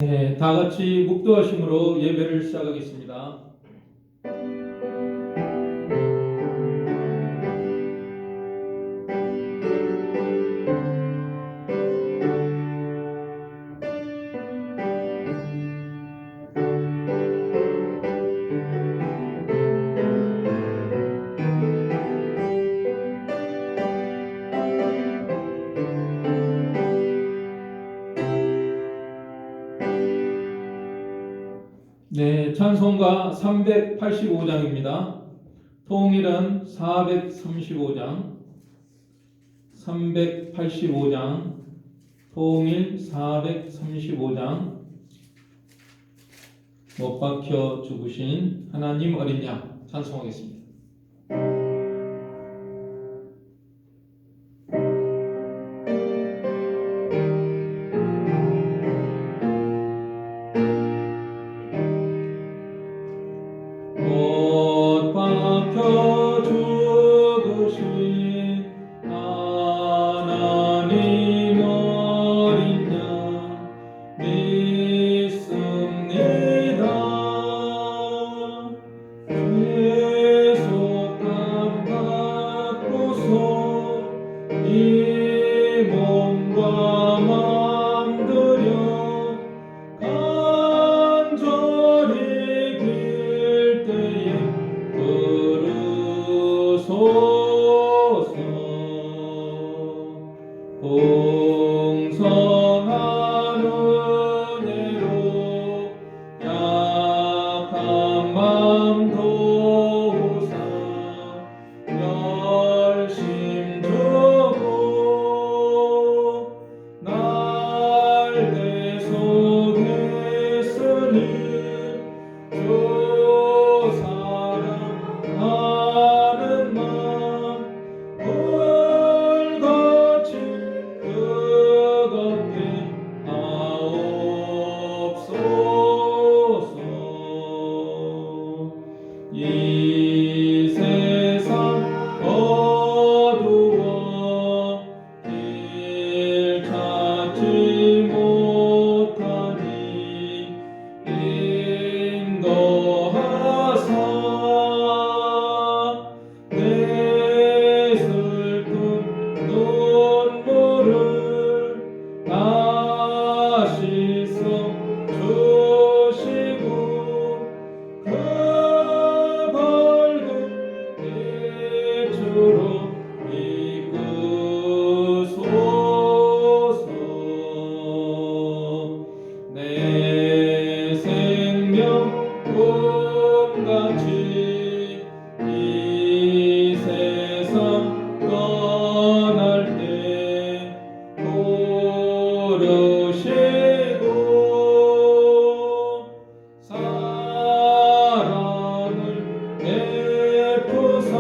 네, 다 같이 묵도하심으로 예배를 시작하겠습니다. 네, 찬송가 385장입니다. 통일은 435장, 385장, 통일 435장, 못 박혀 죽으신 하나님 어린 양 찬송하겠습니다. 못 박혀 죽으신 하나님 어린 양 믿습니다. 죄속함 받고서 이 몸과 맘 들여 간절히 빌 때에 들으소서. 풍성한 은혜로 약한 맘 도우사 열심 주고 날 대속했으니 주 사랑하는 맘 불같이 뜨겁게 하옵소서. 이 세상 어두워 길 찾지 못하니 인도하사 내 슬픈 눈물을 다시 써주시고 그 밝은 빛으로 이끄소서. 내 생명 꿈같이 이 세상 떠날 때 부르시고 사랑을 베푸사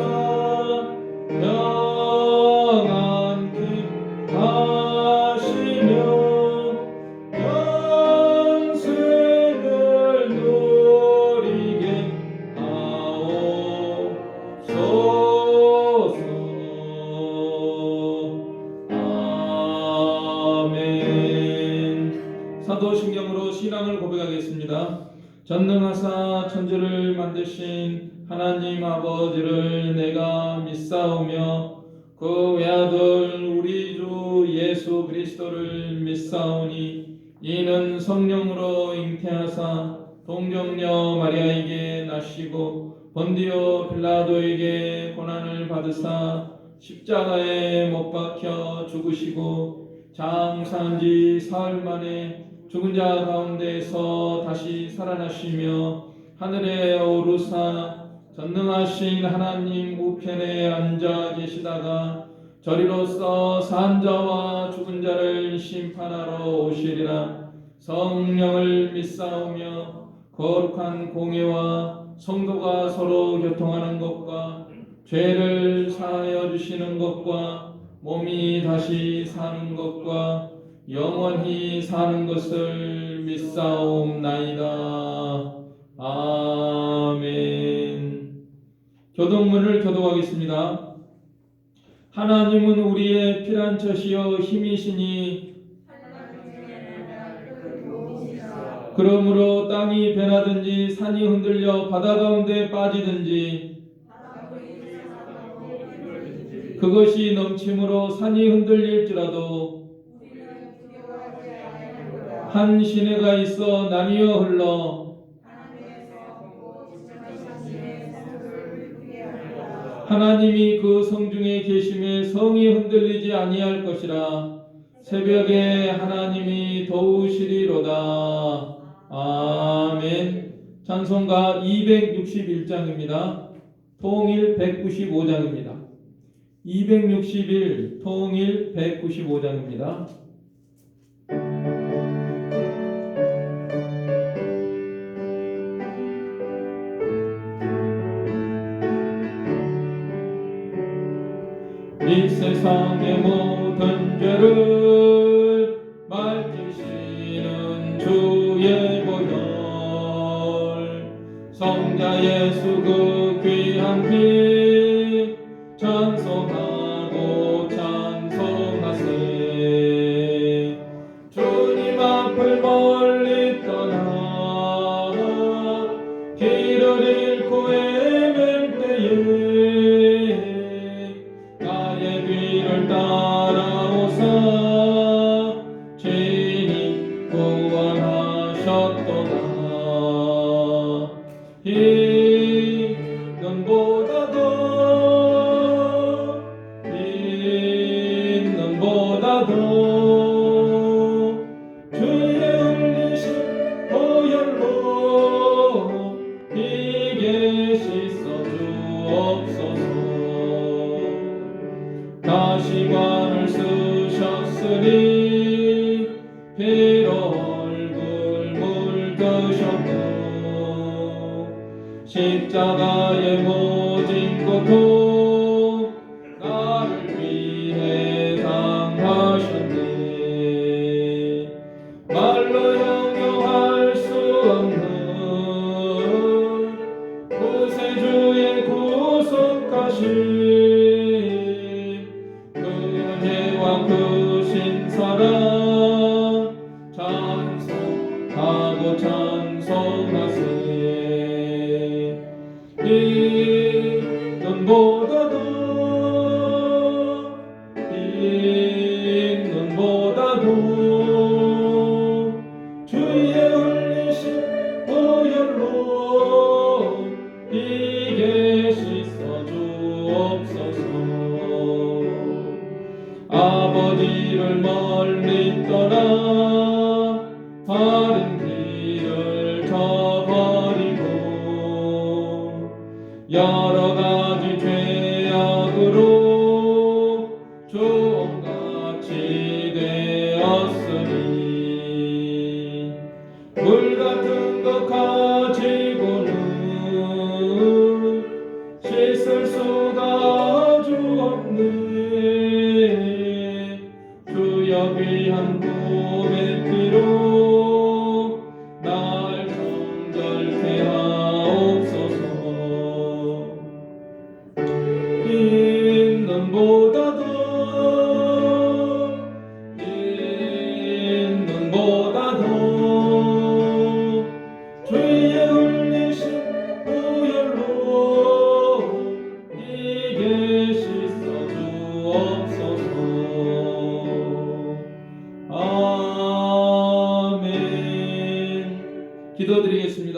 평안케 하시며 영생을 누리게 하옵소서. 아멘. 사도신경으로 신앙을 고백하겠습니다. 전능하사 천지를 만드신 하나님 아버지를 내가 믿사오며 그 외아들 우리 주 예수 그리스도를 믿사오니 이는 성령으로 잉태하사 동정녀 마리아에게 나시고 본디오 빌라도에게 고난을 받으사 십자가에 못 박혀 죽으시고 장사한 지 사흘 만에 죽은 자 가운데서 다시 살아나시며 하늘에 오르사 전능하신 하나님 우편에 앉아 계시다가 저리로서 산 자와 죽은 자를 심판하러 오시리라. 성령을 믿사오며 거룩한 공회와 성도가 서로 교통하는 것과 죄를 사하여 주시는 것과 몸이 다시 사는 것과 영원히 사는 것을 믿사옵나이다. 아멘. 교동문을 교독하겠습니다. 하나님은 우리의 피난처시여 힘이시니 그러므로 땅이 변하든지 산이 흔들려 바다 가운데 빠지든지 그것이 넘침으로 산이 흔들릴지라도 한 시내가 있어 나뉘어 흘러 하나님이 그 성중에 계심에 성이 흔들리지 아니할 것이라. 새벽에 하나님이 도우시리로다. 아멘. 찬송가 261장입니다. 통일 195장입니다. 261 통일 195장입니다. 이 세상의 모든 죄를 맑히시는 주의 보혈, 성자 예수 그 귀한 피 찬송하고 찬송하세. 주님 앞을 멀리 떠나 길을 잃고 헤맬 때에 나의 뒤를 따라오사 죄인이 구원하셨도다. 이 눈보다도 주의 흘리신 보혈로 이게 씻어 주옵소서. 다시관을 쓰셨으니 피로 얼굴 물드셨고 십자가의 모진 고통 나를 위해 당하셨네. 말로 형용할 수 없는 구세주의 구속하심 크신 사랑 찬송하고 찬송하세. 이 눈보다도 주의 흘리신 보혈로 이게 씻어 주옵소서. 아버지를 멀리 떠나 바른 길을 저버리고 여러 가지 죄악으로 종같이 되었으니 물 같은 것 가지고는 씻을 수가 아주 없네. 주여 귀한 몸의 피로 날 정결케 하옵소서. 이 눈보다도 주의 흘리신 보혈로 이게 씻어 주옵소서. 아멘. 기도드리겠습니다.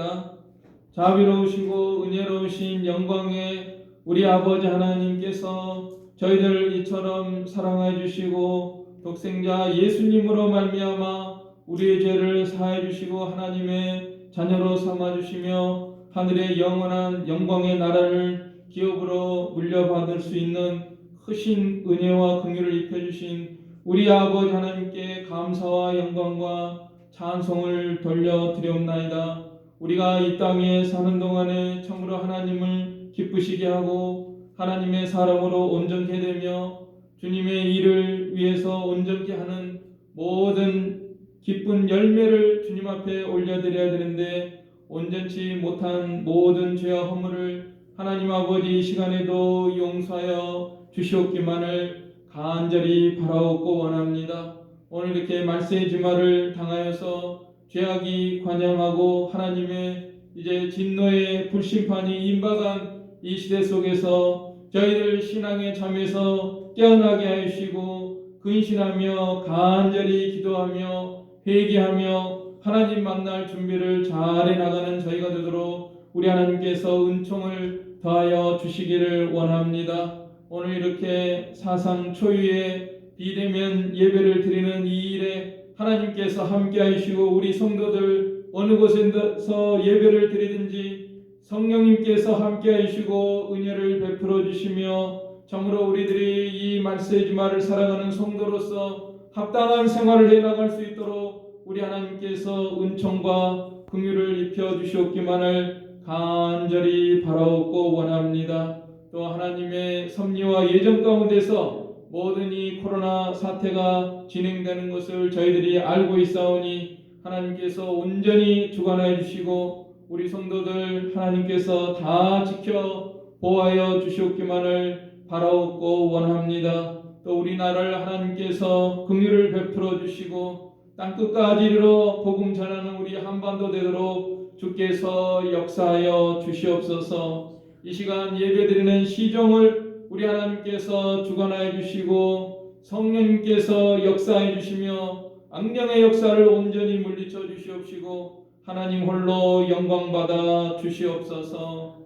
자비로우시고 은혜로우신 영광의 우리 아버지 하나님께서 저희들 이처럼 사랑해 주시고 독생자 예수님으로 말미암아 우리의 죄를 사해 주시고 하나님의 자녀로 삼아 주시며 하늘의 영원한 영광의 나라를 기업으로 물려받을 수 있는 크신 은혜와 긍휼을 입혀 주신 우리 아버지 하나님께 감사와 영광과 찬송을 돌려드리옵나이다. 우리가 이 땅에 사는 동안에 참으로 하나님을 기쁘시게 하고 하나님의 사람으로 온전케 되며 주님의 일을 위해서 온전케 하는 모든 기쁜 열매를 주님 앞에 올려드려야 되는데 온전치 못한 모든 죄와 허물을 하나님 아버지 이 시간에도 용서하여 주시옵기만을 간절히 바라옵고 원합니다. 오늘 이렇게 말세의 주말을 당하여서 죄악이 관영하고 하나님의 이제 진노의 불심판이 임박한 이 시대 속에서 저희들 신앙의 잠에서 깨어나게 하시고 근신하며 간절히 기도하며 회개하며 하나님 만날 준비를 잘해 나가는 저희가 되도록 우리 하나님께서 은총을 더하여 주시기를 원합니다. 오늘 이렇게 사상 초유의 비대면 예배를 드리는 이 일에 하나님께서 함께 하시고 우리 성도들 어느 곳에서 예배를 드리든지 성령님께서 함께 하시고 은혜를 베풀어 주시며 참으로 우리들이 이 말세지마를 살아가는 성도로서 합당한 생활을 해나갈 수 있도록 우리 하나님께서 은총과 긍휼을 입혀 주시옵기만을 간절히 바라옵고 원합니다. 또 하나님의 섭리와 예정 가운데서 모든 이 코로나 사태가 진행되는 것을 저희들이 알고 있사오니 하나님께서 온전히 주관하여 주시고 우리 성도들 하나님께서 다 지켜 보호하여 주시옵기만을 바라옵고 원합니다. 또 우리나라를 하나님께서 긍휼을 베풀어 주시고 땅끝까지 이르러 복음 전하는 우리 한반도 되도록 주께서 역사하여 주시옵소서. 이 시간 예배드리는 시종을 우리 하나님께서 주관하여 주시고 성령님께서 역사해 주시며 악령의 역사를 온전히 물리쳐 주시옵시고 하나님 홀로 영광받아 주시옵소서.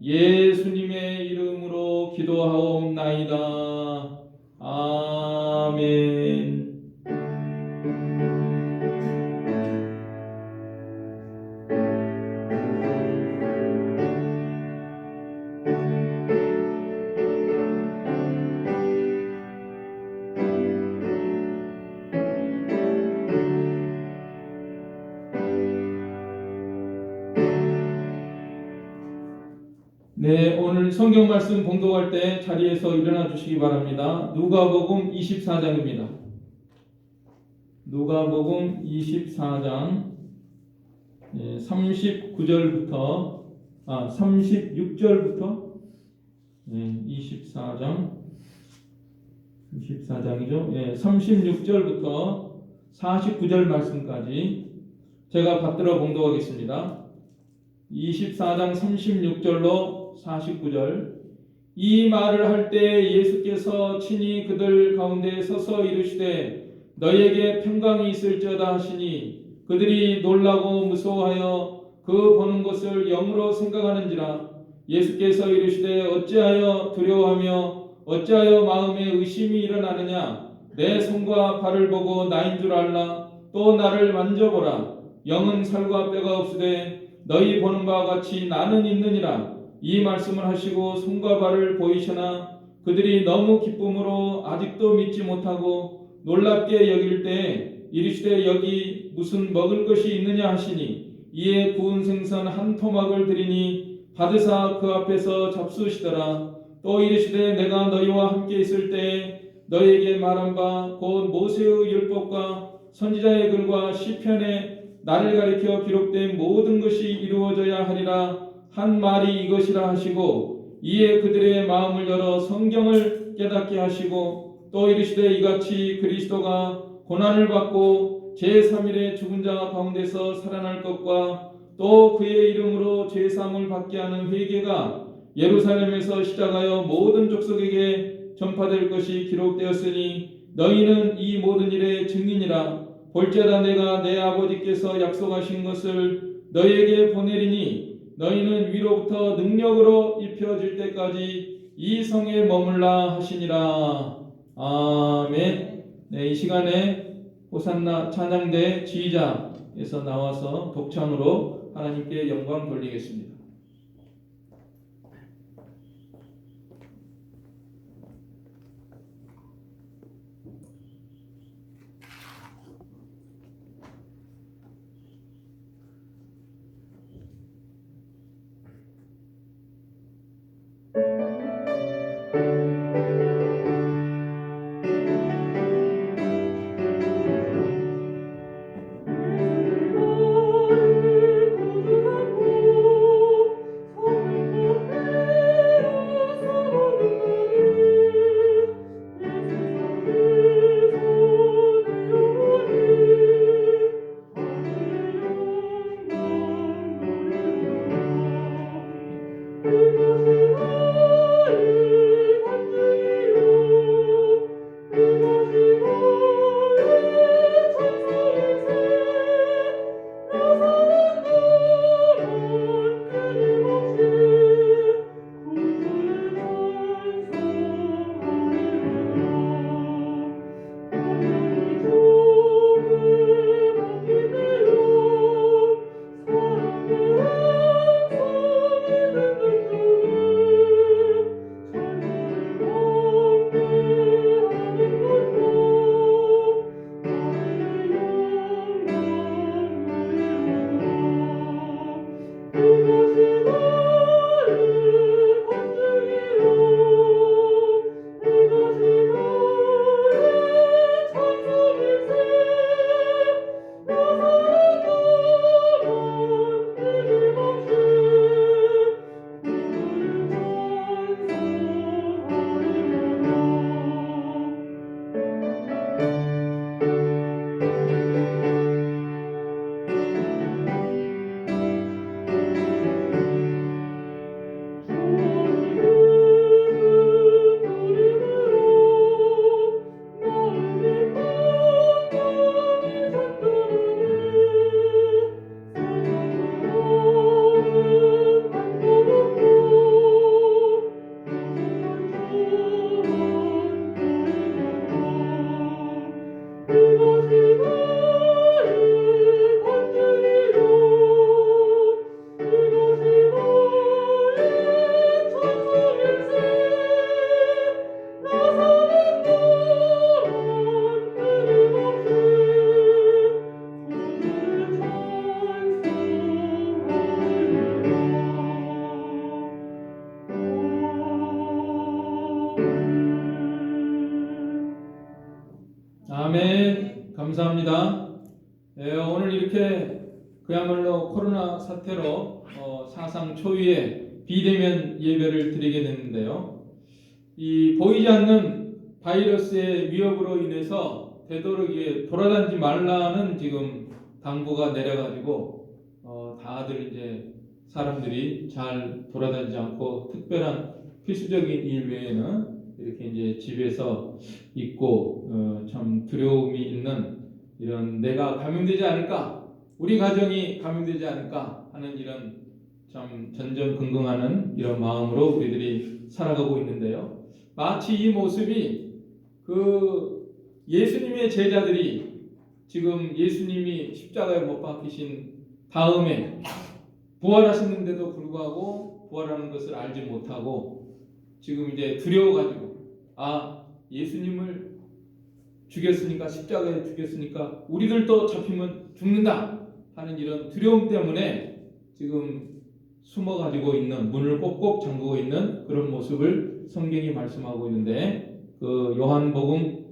예수님의 이름으로 기도하옵나이다. 아멘. 네, 오늘 성경 말씀 봉독할 때 자리에서 일어나 주시기 바랍니다. 누가복음 24장입니다. 누가복음 24장 39절부터 36절부터 24장이죠. 36절부터 49절 말씀까지 제가 받들어 봉독하겠습니다. 24장 36절로 49절. 이 말을 할 때 예수께서 친히 그들 가운데 서서 이르시되 너희에게 평강이 있을지어다 하시니 그들이 놀라고 무서워하여 그 보는 것을 영으로 생각하는지라. 예수께서 이르시되 어찌하여 두려워하며 어찌하여 마음에 의심이 일어나느냐. 내 손과 발을 보고 나인 줄 알라. 또 나를 만져보라. 영은 살과 뼈가 없으되 너희 보는 바와 같이 나는 있느니라. 이 말씀을 하시고 손과 발을 보이시나 그들이 너무 기쁨으로 아직도 믿지 못하고 놀랍게 여길 때 이르시되 여기 무슨 먹을 것이 있느냐 하시니 이에 구운 생선 한 토막을 드리니 받으사 그 앞에서 잡수시더라. 또 이르시되 내가 너희와 함께 있을 때 너희에게 말한 바 곧 모세의 율법과 선지자의 글과 시편에 나를 가리켜 기록된 모든 것이 이루어져야 하리라 한 말이 이것이라 하시고 이에 그들의 마음을 열어 성경을 깨닫게 하시고 또 이르시되 이같이 그리스도가 고난을 받고 제3일에 죽은 자 가운데서 살아날 것과 또 그의 이름으로 제사함을 받게 하는 회개가 예루살렘에서 시작하여 모든 족속에게 전파될 것이 기록되었으니 너희는 이 모든 일의 증인이라. 볼지어다 내가 내 아버지께서 약속하신 것을 너희에게 보내리니 너희는 위로부터 능력으로 입혀질 때까지 이 성에 머물라 하시니라. 아멘. 네, 이 시간에 호산나 찬양대 지휘자에서 나와서 독창으로 하나님께 영광 돌리겠습니다. 감사합니다. 오늘 이렇게 그야말로 코로나 사태로 사상 초유의 비대면 예배를 드리게 됐는데요. 이 보이지 않는 바이러스의 위협으로 인해서 되도록 돌아다니지 말라는 지금 당부가 내려가지고 다들 이제 사람들이 잘 돌아다니지 않고 특별한 필수적인 일 외에는 이렇게 이제 집에서 있고 참 두려움이 있는 이런 내가 감염되지 않을까, 우리 가정이 감염되지 않을까 하는 이런 참 전전긍긍하는 이런 마음으로 우리들이 살아가고 있는데요. 마치 이 모습이 그 예수님의 제자들이 지금 예수님이 십자가에 못 박히신 다음에 부활하셨는데도 불구하고 부활하는 것을 알지 못하고 지금 이제 두려워가지고 예수님을 죽였으니까, 십자가에 죽였으니까 우리들도 잡히면 죽는다 하는 이런 두려움 때문에 지금 숨어가지고 있는, 문을 꼭꼭 잠그고 있는 그런 모습을 성경이 말씀하고 있는데, 그 요한복음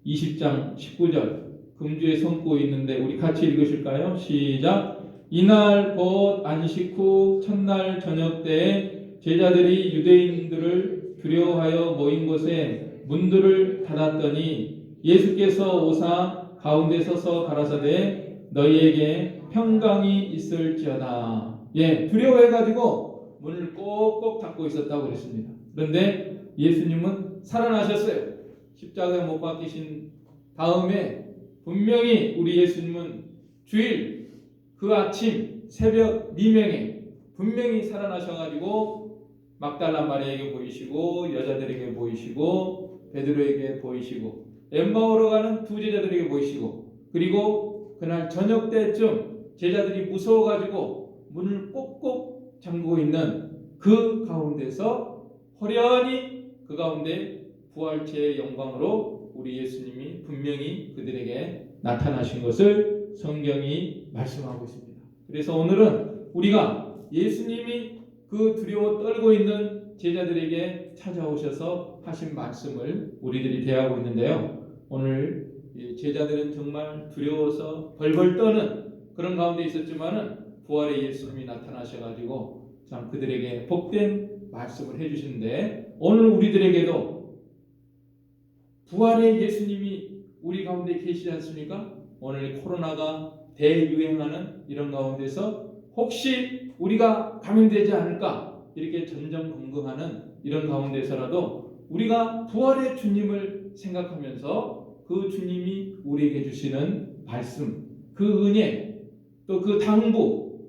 20장 19절 금주에 섬고 있는데 우리 같이 읽으실까요? 시작. 이날 곧 안식 후 첫날 저녁 때에 제자들이 유대인들을 두려워하여 모인 곳에 문들을 닫았더니 예수께서 오사 가운데 서서 가라사대 너희에게 평강이 있을지어다. 두려워해가지고 문을 꼭꼭 닫고 있었다고 그랬습니다. 그런데 예수님은 살아나셨어요. 십자가에 못 박히신 다음에 분명히 우리 예수님은 주일 그 아침 새벽 미명에 분명히 살아나셔가지고 막달라 마리아에게 보이시고 여자들에게 보이시고 베드로에게 보이시고 엠마오로 가는 두 제자들에게 보이시고, 그리고 그날 저녁 때쯤 제자들이 무서워가지고 문을 꼭꼭 잠그고 있는 그 가운데서 호련히 그 가운데 부활체의 영광으로 우리 예수님이 분명히 그들에게 나타나신 것을 성경이 말씀하고 있습니다. 그래서 오늘은 우리가 예수님이 그 두려워 떨고 있는 제자들에게 찾아오셔서 하신 말씀을 우리들이 대하고 있는데요. 오늘 제자들은 정말 두려워서 벌벌 떠는 그런 가운데 있었지만은 부활의 예수님이 나타나셔가지고 참 그들에게 복된 말씀을 해주시는데, 오늘 우리들에게도 부활의 예수님이 우리 가운데 계시지 않습니까? 오늘 코로나가 대유행하는 이런 가운데서 혹시 우리가 감염되지 않을까 이렇게 전전긍긍하는 이런 가운데서라도 우리가 부활의 주님을 생각하면서 그 주님이 우리에게 주시는 말씀, 그 은혜, 또 그 당부,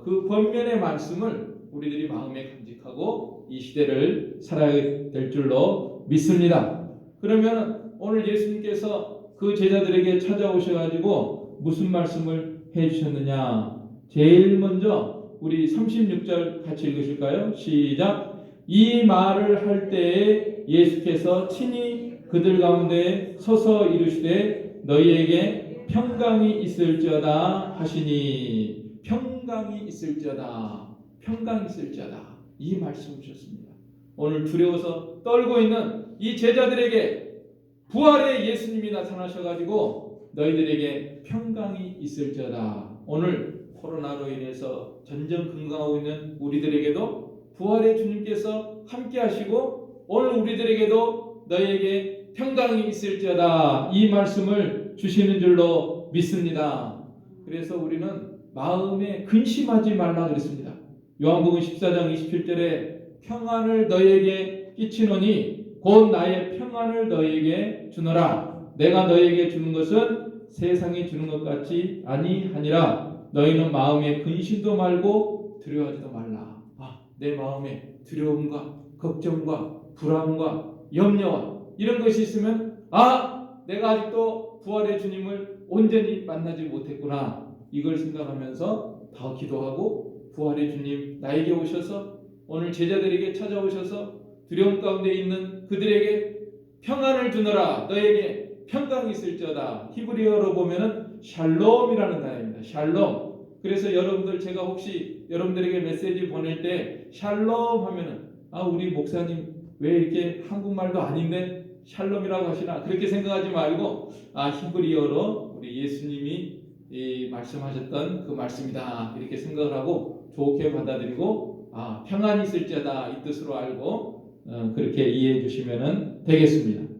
그 권면의 말씀을 우리들이 마음에 간직하고 이 시대를 살아야 될 줄로 믿습니다. 그러면 오늘 예수님께서 그 제자들에게 찾아오셔가지고 무슨 말씀을 해주셨느냐? 제일 먼저 우리 36절 같이 읽으실까요? 시작. 이 말을 할 때에 예수께서 친히 그들 가운데 서서 이르시되 너희에게 평강이 있을지어다 하시니, 평강이 있을지어다, 평강이 있을지어다, 이 말씀을 주셨습니다. 오늘 두려워서 떨고 있는 이 제자들에게 부활의 예수님이 나타나셔가지고 너희들에게 평강이 있을지어다. 오늘 코로나로 인해서 전전긍긍하고 있는 우리들에게도 부활의 주님께서 함께 하시고 오늘 우리들에게도 너희에게 평강이 있을지어다, 이 말씀을 주시는 줄로 믿습니다. 그래서 우리는 마음에 근심하지 말라 그랬습니다. 요한복음 14장 27절에 평안을 너희에게 끼치노니 곧 나의 평안을 너희에게 주노라. 내가 너희에게 주는 것은 세상이 주는 것 같이 아니하니라. 너희는 마음에 근심도 말고 두려워하지도 말라. 내 마음에 두려움과 걱정과 불안과 염려와 이런 것이 있으면 내가 아직도 부활의 주님을 온전히 만나지 못했구나, 이걸 생각하면서 더 기도하고 부활의 주님 나에게 오셔서 오늘 제자들에게 찾아오셔서 두려움 가운데 있는 그들에게 평안을 주노라. 너에게 평강이 있을지어다. 히브리어로 보면은 샬롬이라는 단어입니다. 샬롬. 그래서 여러분들, 제가 혹시 여러분들에게 메시지 보낼 때 샬롬 하면은 우리 목사님 왜 이렇게 한국말도 아닌데 샬롬이라고 하시나, 그렇게 생각하지 말고 히브리어로 우리 예수님이 말씀하셨던 그 말씀이다 이렇게 생각을 하고 좋게 받아들이고 평안이 있을지어다 이 뜻으로 알고 그렇게 이해해 주시면 되겠습니다.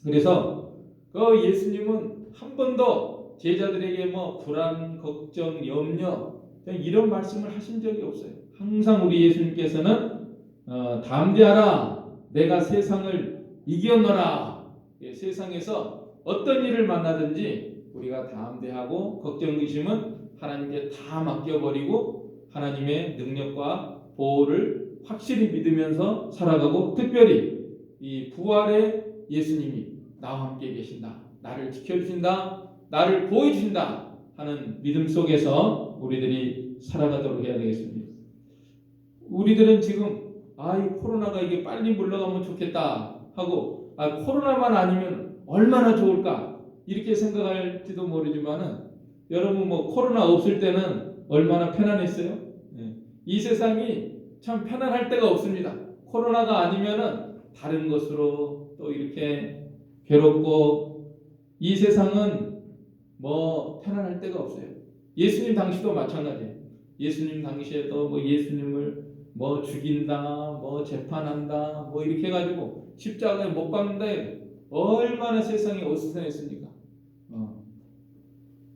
그래서 그 예수님은 한 번도 제자들에게 뭐 불안, 걱정, 염려 이런 말씀을 하신 적이 없어요. 항상 우리 예수님께서는 담대하라 내가 세상을 이겨노라. 세상에서 어떤 일을 만나든지 우리가 담대하고 걱정, 의심은 하나님께 다 맡겨버리고 하나님의 능력과 보호를 확실히 믿으면서 살아가고, 특별히 이 부활의 예수님이 나와 함께 계신다, 나를 지켜주신다, 나를 보호해주신다 하는 믿음 속에서 우리들이 살아가도록 해야 되겠습니다. 우리들은 지금 이 코로나가 이게 빨리 물러가면 좋겠다 하고 코로나만 아니면 얼마나 좋을까 이렇게 생각할지도 모르지만은 여러분 뭐 코로나 없을 때는 얼마나 편안했어요? 이 세상이 참 편안할 때가 없습니다. 코로나가 아니면은 다른 것으로 또 이렇게 괴롭고 이 세상은 뭐 편안할 때가 없어요. 예수님 당시도 마찬가지예요. 예수님 당시에도 뭐 예수님을 뭐 죽인다, 뭐 재판한다, 뭐 이렇게 해가지고 십자가에 못 박는다 해요. 얼마나 세상이 어수선했습니까?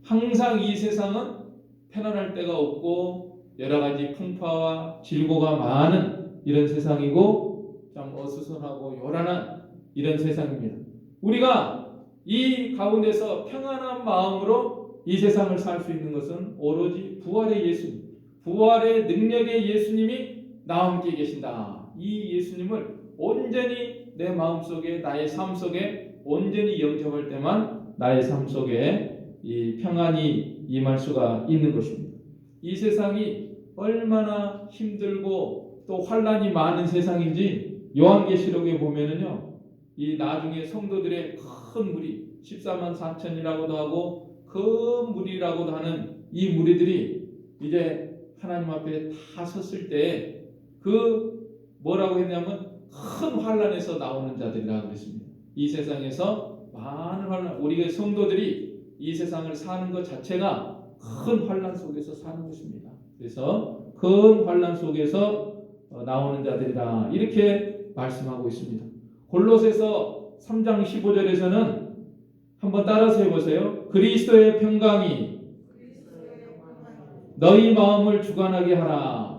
항상 이 세상은 편안할 때가 없고 여러 가지 풍파와 질고가 많은 이런 세상이고 참 어수선하고 요란한 이런 세상입니다. 우리가 이 가운데서 평안한 마음으로 이 세상을 살 수 있는 것은 오로지 부활의 예수님, 부활의 능력의 예수님이 나와 함께 계신다. 이 예수님을 온전히 내 마음속에, 나의 삶 속에 온전히 영접할 때만 나의 삶 속에 이 평안이 임할 수가 있는 것입니다. 이 세상이 얼마나 힘들고 또 환란이 많은 세상인지 요한계시록에 보면은요, 이 나중에 성도들의 큰 무리 14만 4천이라고도 하고 큰 무리라고도 하는 이 무리들이 이제 하나님 앞에 다 섰을 때 그 뭐라고 했냐면 큰 환란에서 나오는 자들이라고 그랬습니다. 이 세상에서 많은 환란, 우리가 성도들이 이 세상을 사는 것 자체가 큰 환란 속에서 사는 것입니다. 그래서 큰 환란 속에서 나오는 자들이다 이렇게 말씀하고 있습니다. 골로새서 3장 15절에서는 한번 따라서 해보세요. 그리스도의 평강이 너희 마음을 주관하게 하라.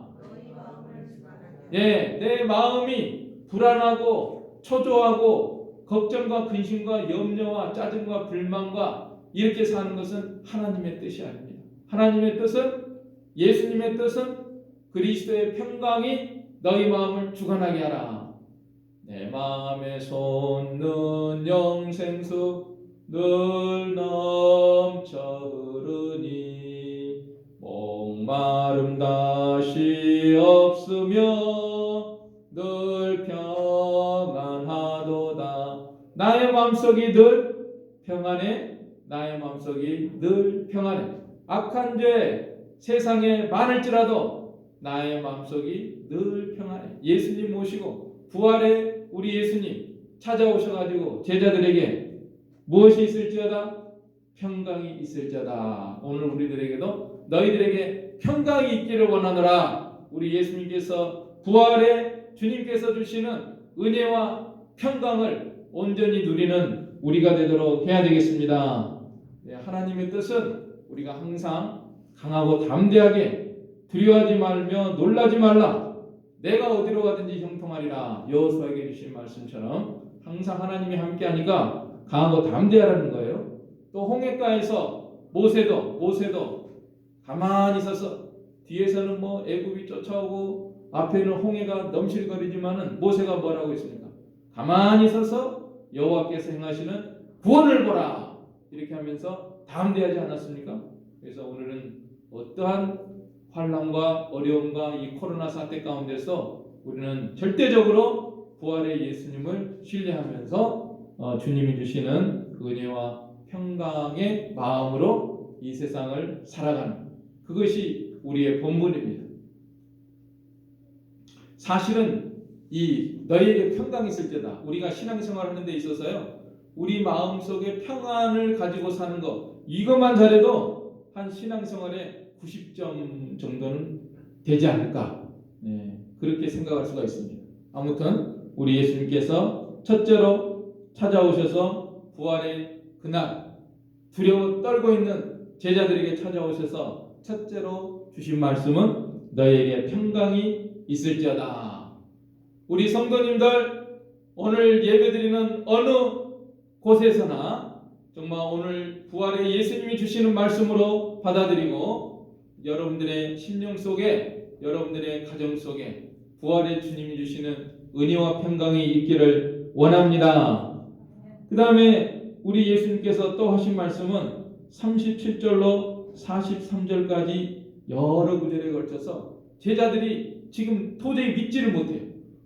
내 마음이 불안하고 초조하고 걱정과 근심과 염려와 짜증과 불만과 이렇게 사는 것은 하나님의 뜻이 아닙니다. 하나님의 뜻은, 예수님의 뜻은 그리스도의 평강이 너희 마음을 주관하게 하라. 내 마음에 솟는 영생수 늘 넘쳐 흐르니 목마름 다시 없으며 늘 평안하도다. 나의 마음속이 늘 평안해. 나의 마음속이 늘 평안해. 악한 죄 세상에 많을지라도 나의 마음속이 늘 평안해. 예수님 모시고 부활의 우리 예수님 찾아오셔가지고 제자들에게 무엇이 있을지어다? 평강이 있을지어다. 오늘 우리들에게도 너희들에게 평강이 있기를 원하노라. 우리 예수님께서 부활의 주님께서 주시는 은혜와 평강을 온전히 누리는 우리가 되도록 해야 되겠습니다. 하나님의 뜻은 우리가 항상 강하고 담대하게 두려워하지 말며 놀라지 말라. 내가 어디로 가든지 형통하리라. 여호수아에게 주신 말씀처럼 항상 하나님이 함께하니까 강하고 담대하라는 거예요. 또 홍해가에서 모세도 가만히 서서 뒤에서는 뭐 애굽이 쫓아오고 앞에는 홍해가 넘실거리지만은 모세가 뭐라고 했습니까? 가만히 서서 여호와께서 행하시는 구원을 보라. 이렇게 하면서 담대하지 않았습니까? 그래서 오늘은 어떠한 환난과 어려움과 이 코로나 사태 가운데서 우리는 절대적으로 부활의 예수님을 신뢰하면서 주님이 주시는 그 은혜와 평강의 마음으로 이 세상을 살아가는, 그것이 우리의 본분입니다. 사실은 이 너희에게 평강이 있을 때다. 우리가 신앙생활 하는 데 있어서요, 우리 마음속에 평안을 가지고 사는 것, 이것만 잘해도 한 신앙생활에 90점 정도는 되지 않을까, 그렇게 생각할 수가 있습니다. 아무튼 우리 예수님께서 첫째로 찾아오셔서 부활의 그날 두려워 떨고 있는 제자들에게 찾아오셔서 첫째로 주신 말씀은 너희에게 평강이 있을지어다. 우리 성도님들 오늘 예배드리는 어느 곳에서나 정말 오늘 부활의 예수님이 주시는 말씀으로 받아들이고 여러분들의 심령 속에, 여러분들의 가정 속에 부활의 주님이 주시는 은혜와 평강이 있기를 원합니다. 그 다음에 우리 예수님께서 또 하신 말씀은 37절로 43절까지 여러 구절에 걸쳐서 제자들이 지금 도저히 믿지를 못해요.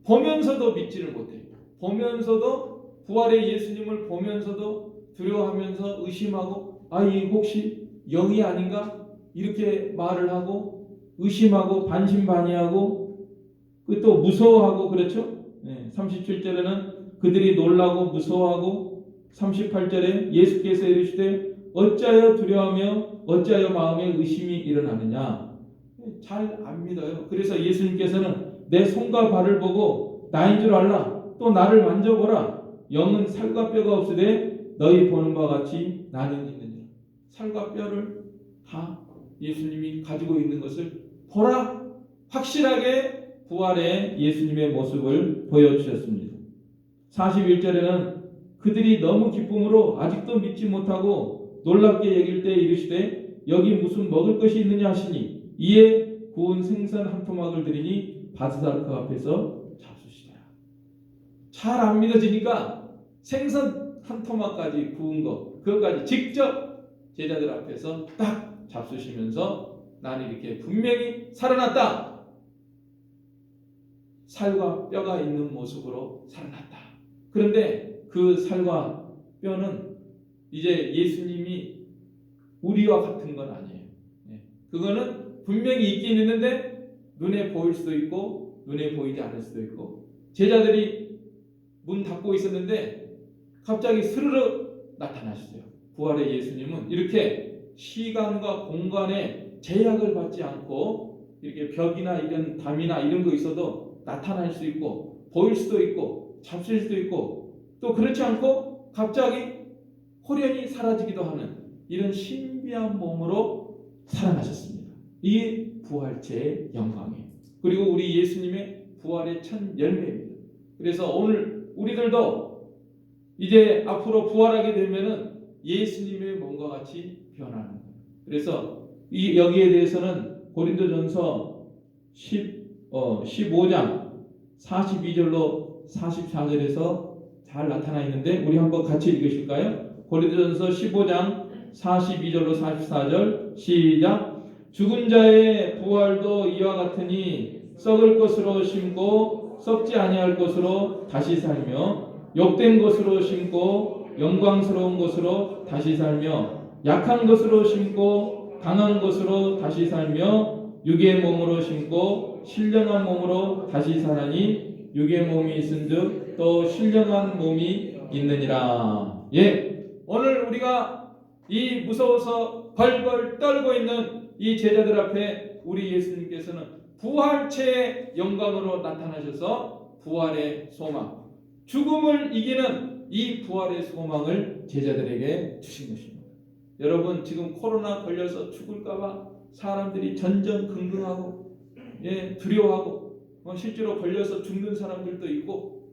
보면서도 믿지를 못해요. 보면서도 부활의 예수님을 보면서도 두려워하면서 의심하고 이 혹시 영이 아닌가? 이렇게 말을 하고 의심하고 반신반의하고 또 무서워하고 그렇죠? 37절에는 그들이 놀라고 무서워하고 38절에 예수께서 이르시되 어찌하여 두려워하며 어찌하여 마음에 의심이 일어나느냐. 잘 안 믿어요. 그래서 예수님께서는 내 손과 발을 보고 나인 줄 알라. 또 나를 만져보라. 영은 살과 뼈가 없으되 너희 보는 바와 같이 나는 있느니라. 살과 뼈를 다 예수님이 가지고 있는 것을 보라. 확실하게 부활의 예수님의 모습을 보여주셨습니다. 41절에는 그들이 너무 기쁨으로 아직도 믿지 못하고 놀랍게 여길 때 이르시되 여기 무슨 먹을 것이 있느냐 하시니 이에 구운 생선 한 토막을 드리니 바스다 그 앞에서 잡수시더라. 잘 안 믿어지니까 생선 한 토막까지 구운 거 그것까지 직접 제자들 앞에서 딱 잡수시면서 나는 이렇게 분명히 살아났다. 살과 뼈가 있는 모습으로 살아났다. 그런데 그 살과 뼈는 이제 예수님이 우리와 같은 건 아니에요. 그거는 분명히 있긴 있는데 눈에 보일 수도 있고 눈에 보이지 않을 수도 있고 제자들이 문 닫고 있었는데 갑자기 스르르 나타나셨어요. 부활의 예수님은 이렇게 시간과 공간에 제약을 받지 않고 이렇게 벽이나 이런 담이나 이런 거 있어도 나타날 수 있고 보일 수도 있고 잡힐 수도 있고 또 그렇지 않고 갑자기 호련히 사라지기도 하는 이런 신비한 몸으로 살아나셨습니다. 이 부활체의 영광이에요. 그리고 우리 예수님의 부활의 첫 열매입니다. 그래서 오늘 우리들도 이제 앞으로 부활하게 되면은 예수님의 몸과 같이 변하는 거예요. 그래서 여기에 대해서는 고린도전서 15장 42절로 44절에서 잘 나타나 있는데 우리 한번 같이 읽으실까요? 고린도전서 15장 42절로 44절 시작. 죽은 자의 부활도 이와 같으니 썩을 것으로 심고 썩지 아니할 것으로 다시 살며 욕된 것으로 심고 영광스러운 것으로 다시 살며 약한 것으로 심고 강한 것으로 다시 살며 육의 몸으로 심고 신령한 몸으로 다시 사나니 육의 몸이 있은즉 또 신령한 몸이 있느니라. 오늘 우리가 이 무서워서 벌벌 떨고 있는 이 제자들 앞에 우리 예수님께서는 부활체의 영광으로 나타나셔서 부활의 소망, 죽음을 이기는 이 부활의 소망을 제자들에게 주신 것입니다. 여러분 지금 코로나 걸려서 죽을까봐 사람들이 전전긍긍하고 두려워하고 실제로 걸려서 죽는 사람들도 있고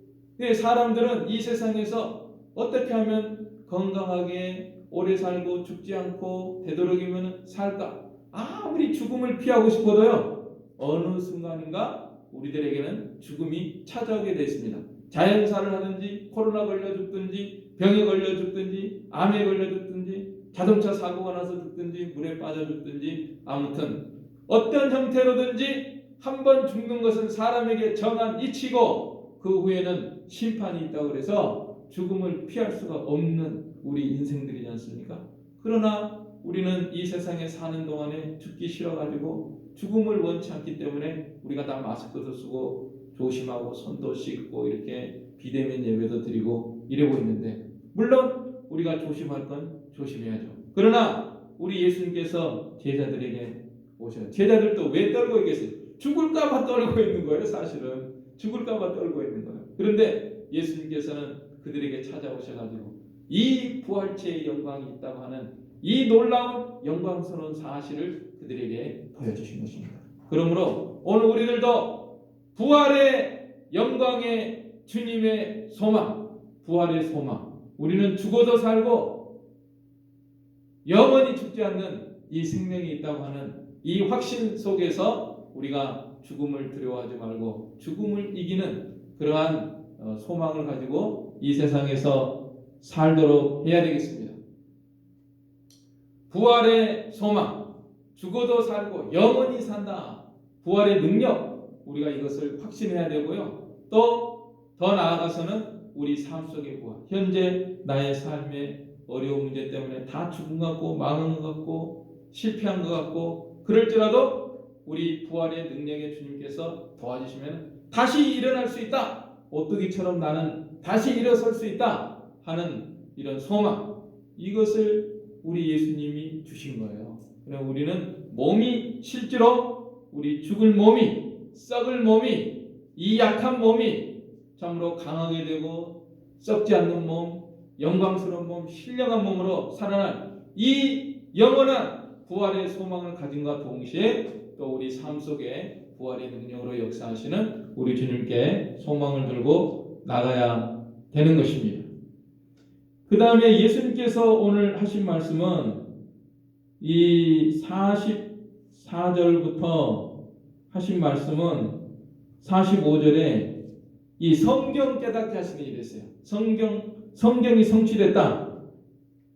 사람들은 이 세상에서 어떻게 하면 건강하게 오래 살고 죽지 않고 되도록이면 살까? 아무리 죽음을 피하고 싶어도요 어느 순간인가 우리들에게는 죽음이 찾아오게 됐습니다. 자연사를 하든지 코로나 걸려 죽든지 병에 걸려 죽든지 암에 걸려 죽든지 자동차 사고가 나서 죽든지 물에 빠져 죽든지 아무튼 어떤 형태로든지 한번 죽는 것은 사람에게 정한 이치고 그 후에는 심판이 있다고 그래서 죽음을 피할 수가 없는 우리 인생들이지 않습니까? 그러나 우리는 이 세상에 사는 동안에 죽기 싫어가지고 죽음을 원치 않기 때문에 우리가 다 마스크도 쓰고 조심하고 손도 씻고 이렇게 비대면 예배도 드리고 이러고 있는데 물론 우리가 조심할 건 조심해야죠. 그러나 우리 예수님께서 제자들에게 오셔요. 제자들도 왜 떨고 있겠어요? 죽을까 봐 떨고 있는 거예요. 사실은 죽을까 봐 떨고 있는 거예요. 그런데 예수님께서는 그들에게 찾아오셔가지고 이 부활체의 영광이 있다고 하는 이 놀라운 영광스러운 사실을 그들에게 보여주신 것입니다. 그러므로 오늘 우리들도 부활의 영광의 주님의 소망, 부활의 소망, 우리는 죽어도 살고 영원히 죽지 않는 이 생명이 있다고 하는 이 확신 속에서 우리가 죽음을 두려워하지 말고 죽음을 이기는 그러한 소망을 가지고 이 세상에서 살도록 해야 되겠습니다. 부활의 소망, 죽어도 살고 영원히 산다. 부활의 능력, 우리가 이것을 확신해야 되고요. 또 더 나아가서는 우리 삶 속의 부활, 현재 나의 삶의 어려운 문제 때문에 다 죽은 것 같고 망한 것 같고 실패한 것 같고 그럴지라도 우리 부활의 능력의 주님께서 도와주시면 다시 일어날 수 있다. 오뚜기처럼 나는 다시 일어설 수 있다 하는 이런 소망, 이것을 우리 예수님이 주신 거예요. 그럼 우리는 몸이 실제로 우리 죽을 몸이, 썩을 몸이, 이 약한 몸이 참으로 강하게 되고 썩지 않는 몸, 영광스러운 몸, 신령한 몸으로 살아날 이 영원한 부활의 소망을 가진과 동시에 또 우리 삶 속에 부활의 능력으로 역사하시는 우리 주님께 소망을 들고 나가야 되는 것입니다. 그 다음에 예수님께서 오늘 하신 말씀은 이 44절부터 하신 말씀은 45절에 이 성경 깨닫게 하시는 일이 있어요. 성경이 성취됐다.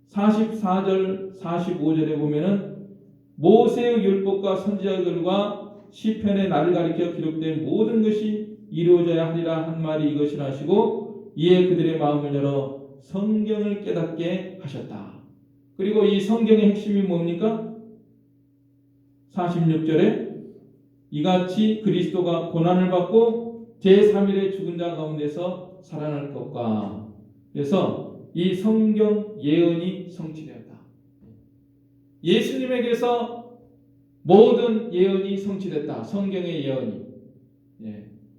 44절 45절에 보면은 모세의 율법과 선지자들과 시편의 나를 가리켜 기록된 모든 것이 이루어져야 하리라 한 말이 이것이라 하시고 이에 그들의 마음을 열어 성경을 깨닫게 하셨다. 그리고 이 성경의 핵심이 뭡니까? 46절에 이같이 그리스도가 고난을 받고 제3일에 죽은 자 가운데서 살아날 것과, 그래서 이 성경 예언이 성취되었다. 예수님에게서 모든 예언이 성취됐다. 성경의 예언이.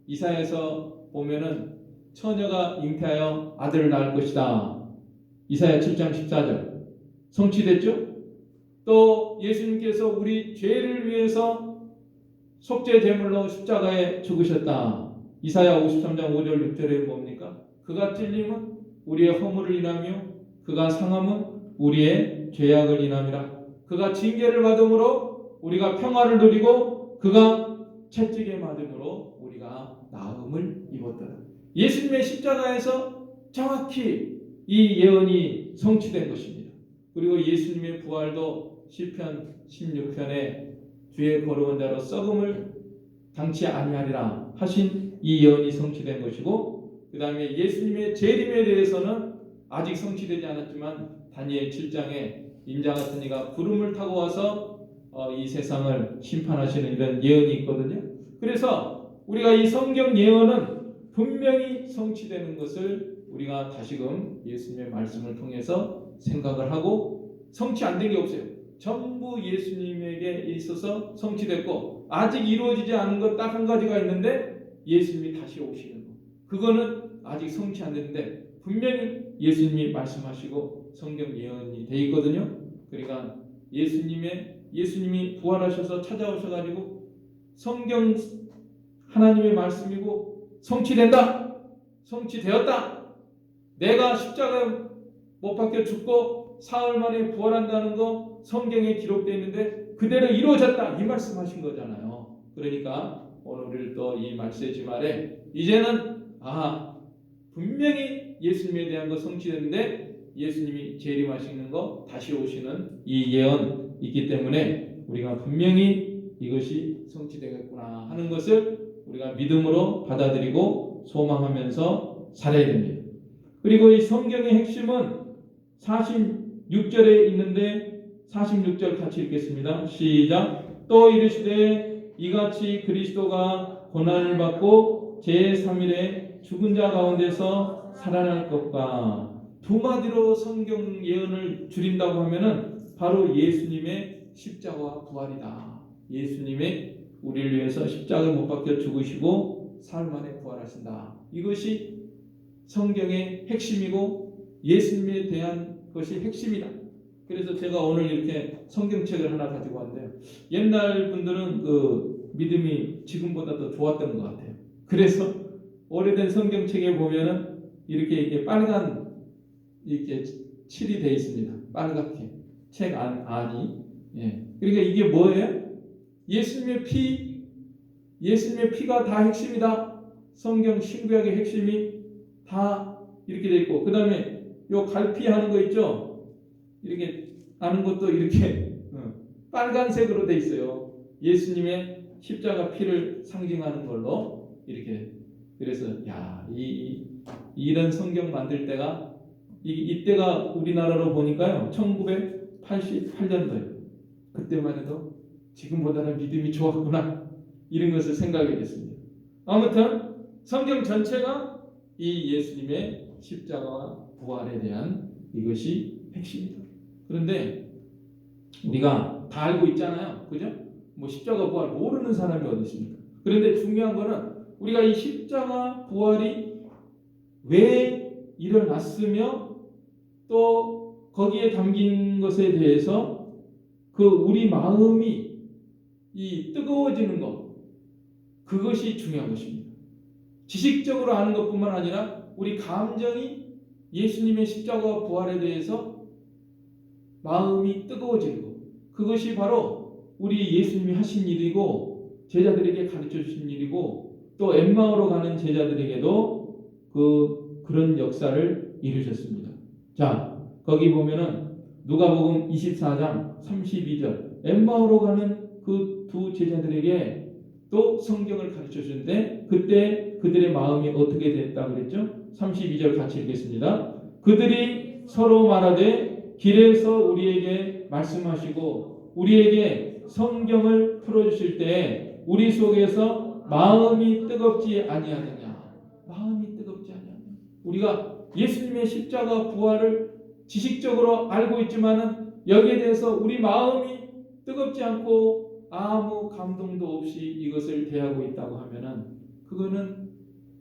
이사야에서 보면은 처녀가 잉태하여 아들을 낳을 것이다. 이사야 7장 14절 성취됐죠? 또 예수님께서 우리 죄를 위해서 속죄 제물로 십자가에 죽으셨다. 이사야 53장 5절 6절에 뭡니까? 그가 찔림은 우리의 허물을 인하며 그가 상함은 우리의 죄악을 인함이라. 그가 징계를 받음으로 우리가 평화를 누리고 그가 채찍에 맞음으로 우리가 나음을 입었더라. 예수님의 십자가에서 정확히 이 예언이 성취된 것입니다. 그리고 예수님의 부활도 시편 16편에 주의 거룩한 자로 썩음을 당치 아니하리라 하신 이 예언이 성취된 것이고, 그 다음에 예수님의 재림에 대해서는 아직 성취되지 않았지만 다니엘 7장에 인자 같은 이가 구름을 타고 와서 이 세상을 심판하시는 이런 예언이 있거든요. 그래서 우리가 이 성경 예언은 분명히 성취되는 것을 우리가 다시금 예수님의 말씀을 통해서 생각을 하고, 성취 안 된 게 없어요. 전부 예수님에게 있어서 성취됐고 아직 이루어지지 않은 것 딱 한 가지가 있는데 예수님이 다시 오시는 것, 그거는 아직 성취 안 됐는데 분명히 예수님이 말씀하시고 성경 예언이 돼 있거든요. 그러니까 예수님이 부활하셔서 찾아오셔가지고 성경 하나님의 말씀이고 성취된다, 성취되었다, 내가 십자가에 못 박혀 죽고 사흘 만에 부활한다는 거 성경에 기록되어 있는데 그대로 이루어졌다, 이 말씀하신 거잖아요. 그러니까 오늘 우리를 또 이 말세지 말에 이제는 분명히 예수님에 대한 거 성취됐는데 예수님이 재림하시는 거, 다시 오시는 이 예언 있기 때문에 우리가 분명히 이것이 성취되겠구나 하는 것을 우리가 믿음으로 받아들이고 소망하면서 살아야 됩니다. 그리고 이 성경의 핵심은 46절에 있는데 46절 같이 읽겠습니다. 시작. 또 이르시되 이같이 그리스도가 고난을 받고 제3일에 죽은 자 가운데서 살아날 것과 두 마디로 성경 예언을 줄인다고 하면은 바로 예수님의 십자가와 부활이다. 예수님의 우리를 위해서 십자가에 못 박혀 죽으시고 사흘 만에 부활하신다. 이것이 성경의 핵심이고 예수님에 대한 것이 핵심이다. 그래서 제가 오늘 이렇게 성경책을 하나 가지고 왔는데요. 옛날 분들은 그 믿음이 지금보다 더 좋았던 것 같아요. 그래서 오래된 성경책에 보면은 이렇게 빨간 이렇게 칠이 되어 있습니다. 빨갛게 책 안이. 예. 그러니까 이게 뭐예요? 예수님의 피가 다 핵심이다. 성경 신구약의 핵심이 다 이렇게 돼 있고, 그 다음에 요 갈피 하는 거 있죠? 이렇게 하는 것도 이렇게 빨간색으로 돼 있어요. 예수님의 십자가 피를 상징하는 걸로 이렇게. 그래서 이런 성경 만들 때가 이때가 우리나라로 보니까요 1988년도예요. 그때만 해도 지금보다는 믿음이 좋았구나 이런 것을 생각하게 됐습니다. 아무튼 성경 전체가 이 예수님의 십자가와 부활에 대한 이것이 핵심이다. 그런데 우리가 다 알고 있잖아요. 그죠? 뭐 십자가 부활 모르는 사람이 어디 있습니까? 그런데 중요한 거는 우리가 이 십자가 부활이 왜 일어났으며 또 거기에 담긴 것에 대해서 그 우리 마음이 이 뜨거워지는 것, 그것이 중요한 것입니다. 지식적으로 아는 것뿐만 아니라 우리 감정이 예수님의 십자가와 부활에 대해서 마음이 뜨거워지는 것, 그것이 바로 우리 예수님이 하신 일이고 제자들에게 가르쳐 주신 일이고 또 엠마오로 가는 제자들에게도 그런 역사를 이루셨습니다. 자, 거기 보면은 누가복음 24장 32절 엠마오로 가는 그 두 제자들에게 또 성경을 가르쳐 주는데 그때 그들의 마음이 어떻게 됐다 그랬죠? 32절 같이 읽겠습니다. 그들이 서로 말하되 길에서 우리에게 말씀하시고 우리에게 성경을 풀어주실 때 우리 속에서 마음이 뜨겁지 아니하느냐. 마음이 뜨겁지 아니하느냐. 우리가 예수님의 십자가 부활을 지식적으로 알고 있지만은 여기에 대해서 우리 마음이 뜨겁지 않고 아무 감동도 없이 이것을 대하고 있다고 하면은 그거는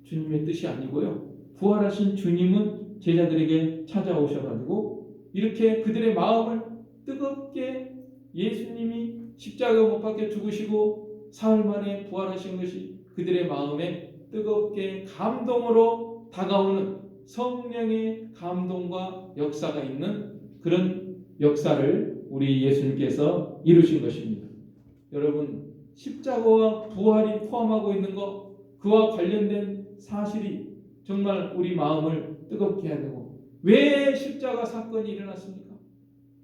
주님의 뜻이 아니고요. 부활하신 주님은 제자들에게 찾아오셔가지고 이렇게 그들의 마음을 뜨겁게 예수님이 십자가 못 박혀 죽으시고 사흘 만에 부활하신 것이 그들의 마음에 뜨겁게 감동으로 다가오는 성령의 감동과 역사가 있는 그런 역사를 우리 예수님께서 이루신 것입니다. 여러분, 십자가와 부활이 포함하고 있는 것, 그와 관련된 사실이 정말 우리 마음을 뜨겁게 해야 되고, 왜 십자가 사건이 일어났습니까?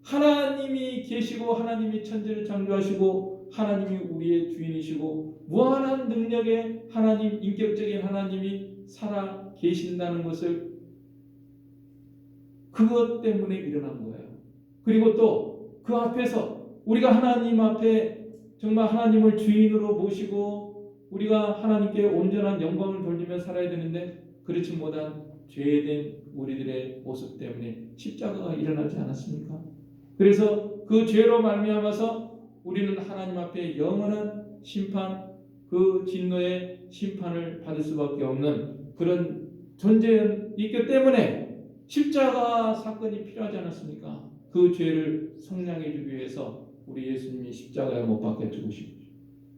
하나님이 계시고 하나님이 천지를 창조하시고 하나님이 우리의 주인이시고 무한한 능력의 하나님, 인격적인 하나님이 살아 계신다는 것을 그것 때문에 일어난 거예요. 그리고 또 그 앞에서 우리가 하나님 앞에 정말 하나님을 주인으로 모시고 우리가 하나님께 온전한 영광을 돌리며 살아야 되는데 그렇지 못한 죄된 우리들의 모습 때문에 십자가가 일어나지 않았습니까? 그래서 그 죄로 말미암아서 우리는 하나님 앞에 영원한 심판, 그 진노의 심판을 받을 수밖에 없는 그런 존재에 있기 때문에 십자가 사건이 필요하지 않았습니까? 그 죄를 속량해 주기 위해서 우리 예수님이 십자가에 못 박혀 죽으시고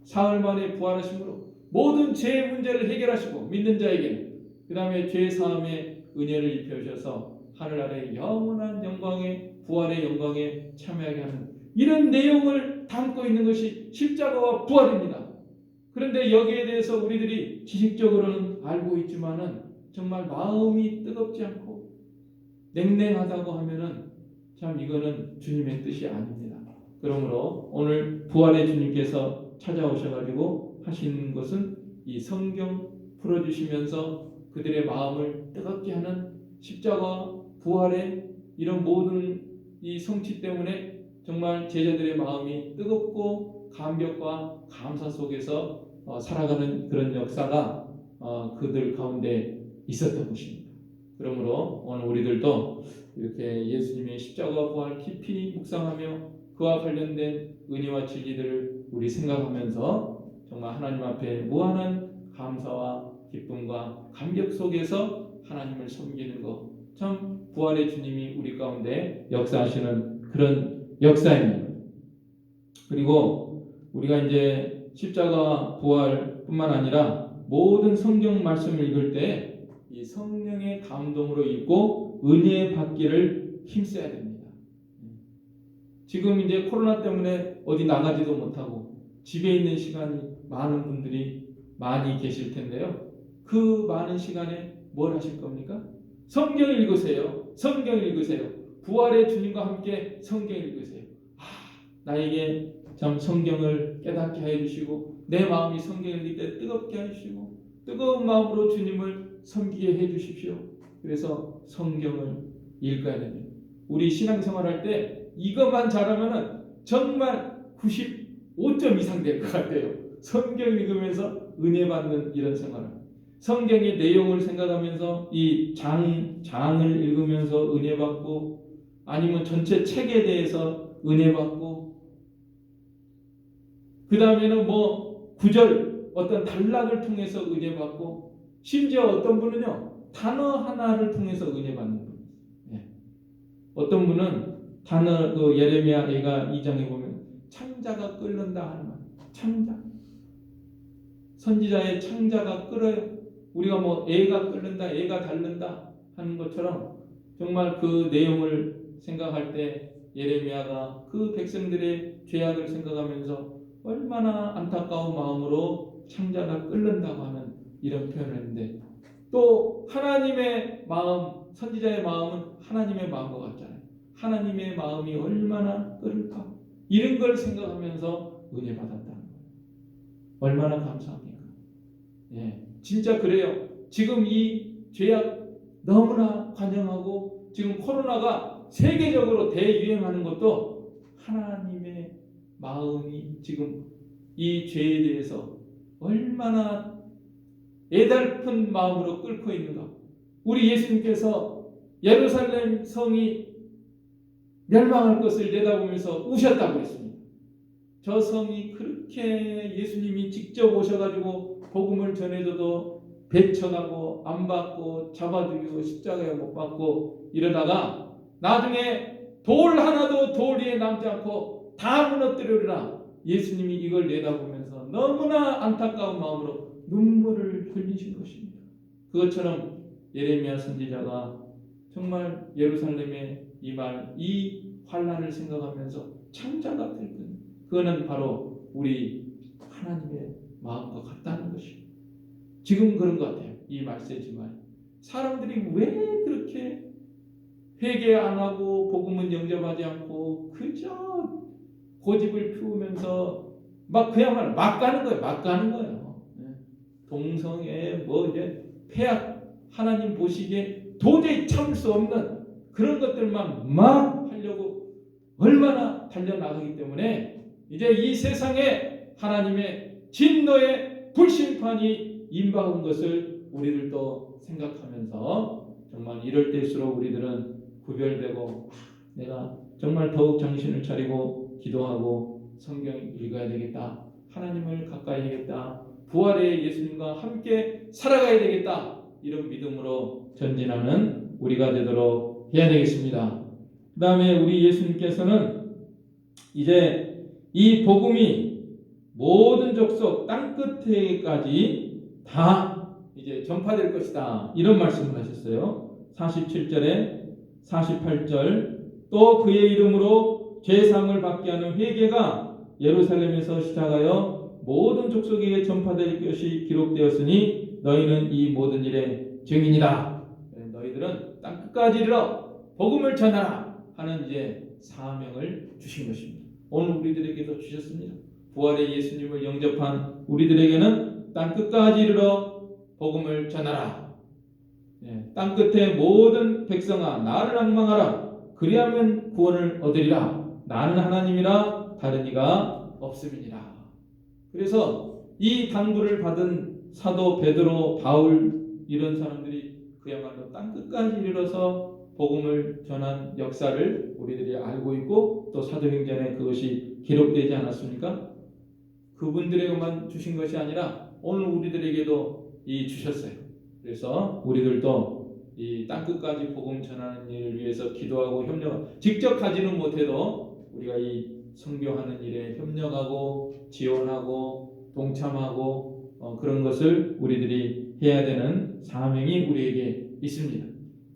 사흘 만에 부활하심으로 모든 죄의 문제를 해결하시고 믿는 자에게는 그 다음에 죄 사함의 은혜를 입혀주셔서 하늘 아래 영원한 영광의 부활의 영광에 참여하게 하는 이런 내용을 담고 있는 것이 십자가와 부활입니다. 그런데 여기에 대해서 우리들이 지식적으로는 알고 있지만은 정말 마음이 뜨겁지 않고 냉랭하다고 하면은 참 이거는 주님의 뜻이 아닙니다. 그러므로 오늘 부활의 주님께서 찾아오셔가지고 하신 것은 이 성경 풀어주시면서 그들의 마음을 뜨겁게 하는 십자가 부활의 이런 모든 이 성취 때문에 정말 제자들의 마음이 뜨겁고 감격과 감사 속에서 살아가는 그런 역사가 그들 가운데 있었던 것입니다. 그러므로 오늘 우리들도 이렇게 예수님의 십자가 부활 깊이 묵상하며 그와 관련된 은혜와 진리들을 우리 생각하면서 정말 하나님 앞에 무한한 감사와 기쁨과 감격 속에서 하나님을 섬기는 것, 참 부활의 주님이 우리 가운데 역사하시는 그런 역사입니다. 그리고 우리가 이제 십자가 부활뿐만 아니라 모든 성경 말씀을 읽을 때 이 성령의 감동으로 읽고 은혜 받기를 힘써야 됩니다. 지금 이제 코로나 때문에 어디 나가지도 못하고 집에 있는 시간이 많은 분들이 많이 계실 텐데요. 그 많은 시간에 뭘 하실 겁니까? 성경 읽으세요. 성경 읽으세요. 부활의 주님과 함께 성경 읽으세요. 나에게 참 성경을 깨닫게 해 주시고 내 마음이 성경 읽을 때 뜨겁게 해 주시고 뜨거운 마음으로 주님을 섬기게 해 주십시오. 그래서 성경을 읽어야 됩니다. 우리 신앙생활 할 때 이것만 잘하면은 정말 95점 이상 될 것 같아요. 성경 읽으면서 은혜 받는 이런 생활을. 성경의 내용을 생각하면서 이 장을 읽으면서 은혜 받고 아니면 전체 책에 대해서 은혜 받고 그 다음에는 뭐 구절 어떤 단락을 통해서 은혜 받고 심지어 어떤 분은요 단어 하나를 통해서 은혜 받는 분. 어떤 분은 단어 그 예레미야 애가 2장에 보면 창자가 끓는다 하는 말. 창자. 선지자의 창자가 끓어요. 우리가 뭐 애가 끓는다, 애가 닳는다 하는 것처럼 정말 그 내용을 생각할 때 예레미야가 그 백성들의 죄악을 생각하면서 얼마나 안타까운 마음으로 창자가 끓는다고 하는 이런 표현을 했는데 또 하나님의 마음, 선지자의 마음은 하나님의 마음과 같잖아요. 하나님의 마음이 얼마나 끓을까? 이런 걸 생각하면서 은혜 받았다는 거예요. 얼마나 감사합니까? 예, 진짜 그래요. 지금 이 죄악 너무나 관영하고 지금 코로나가 세계적으로 대유행하는 것도 하나님의 마음이 지금 이 죄에 대해서 얼마나 애달픈 마음으로 끓고 있는가. 우리 예수님께서 예루살렘 성이 멸망할 것을 내다보면서 우셨다고 했습니다. 저 성이 그렇게 예수님이 직접 오셔가지고 복음을 전해줘도 배쳐가고 안 받고 잡아 죽이고 십자가에 못 박고 이러다가 나중에 돌 하나도 돌 위에 남지 않고 다 무너뜨리리라. 예수님이 이걸 내다보면서 너무나 안타까운 마음으로 눈물을 흘리신 것입니다. 그것처럼 예레미야 선지자가 정말 예루살렘의 이 환난을 생각하면서 창자가 될 것. 그거는 바로 우리 하나님의 마음과 같다는 것입니다. 지금 그런 것 같아요. 이 말세지만 사람들이 왜 그렇게 회개 안 하고 복음은 영접하지 않고 그저 고집을 피우면서 막 그야말로 막 가는 거예요. 막 가는 거예요. 동성애 뭐 이제 폐악 하나님 보시기에 도저히 참을 수 없는 그런 것들만 막 하려고 얼마나 달려나가기 때문에 이제 이 세상에 하나님의 진노의 불심판이 임박한 것을 우리들도 생각하면서 정말 이럴 때일수록 우리들은 구별되고 내가 정말 더욱 정신을 차리고 기도하고 성경 읽어야 되겠다. 하나님을 가까이 하겠다. 부활의 예수님과 함께 살아가야 되겠다. 이런 믿음으로 전진하는 우리가 되도록 해야 되겠습니다. 그 다음에 우리 예수님께서는 이제 이 복음이 모든 족속 땅끝에까지 다 이제 전파될 것이다. 이런 말씀을 하셨어요. 47절에 48절 또 그의 이름으로 죄사함을 받게 하는 회개가 예루살렘에서 시작하여 모든 족속에게 전파될 것이 기록되었으니 너희는 이 모든 일의 증인이다. 너희들은 땅끝까지 이르러 복음을 전하라 하는 이제 사명을 주신 것입니다. 오늘 우리들에게도 주셨습니다. 부활의 예수님을 영접한 우리들에게는 땅끝까지 이르러 복음을 전하라. 땅끝의 모든 백성아 나를 앙망하라. 그리하면 구원을 얻으리라. 나는 하나님이라 다른 이가 없음이니라. 그래서 이 당부를 받은 사도 베드로, 바울 이런 사람들이 그야말로 땅끝까지 이르러서 복음을 전한 역사를 우리들이 알고 있고 또 사도행전에 그것이 기록되지 않았습니까? 그분들에게만 주신 것이 아니라 오늘 우리들에게도 주셨어요. 그래서 우리들도 이 땅끝까지 복음 전하는 일을 위해서 기도하고 협력, 직접 가지는 못해도 우리가 이 선교하는 일에 협력하고 지원하고 동참하고 그런 것을 우리들이 해야 되는 사명이 우리에게 있습니다.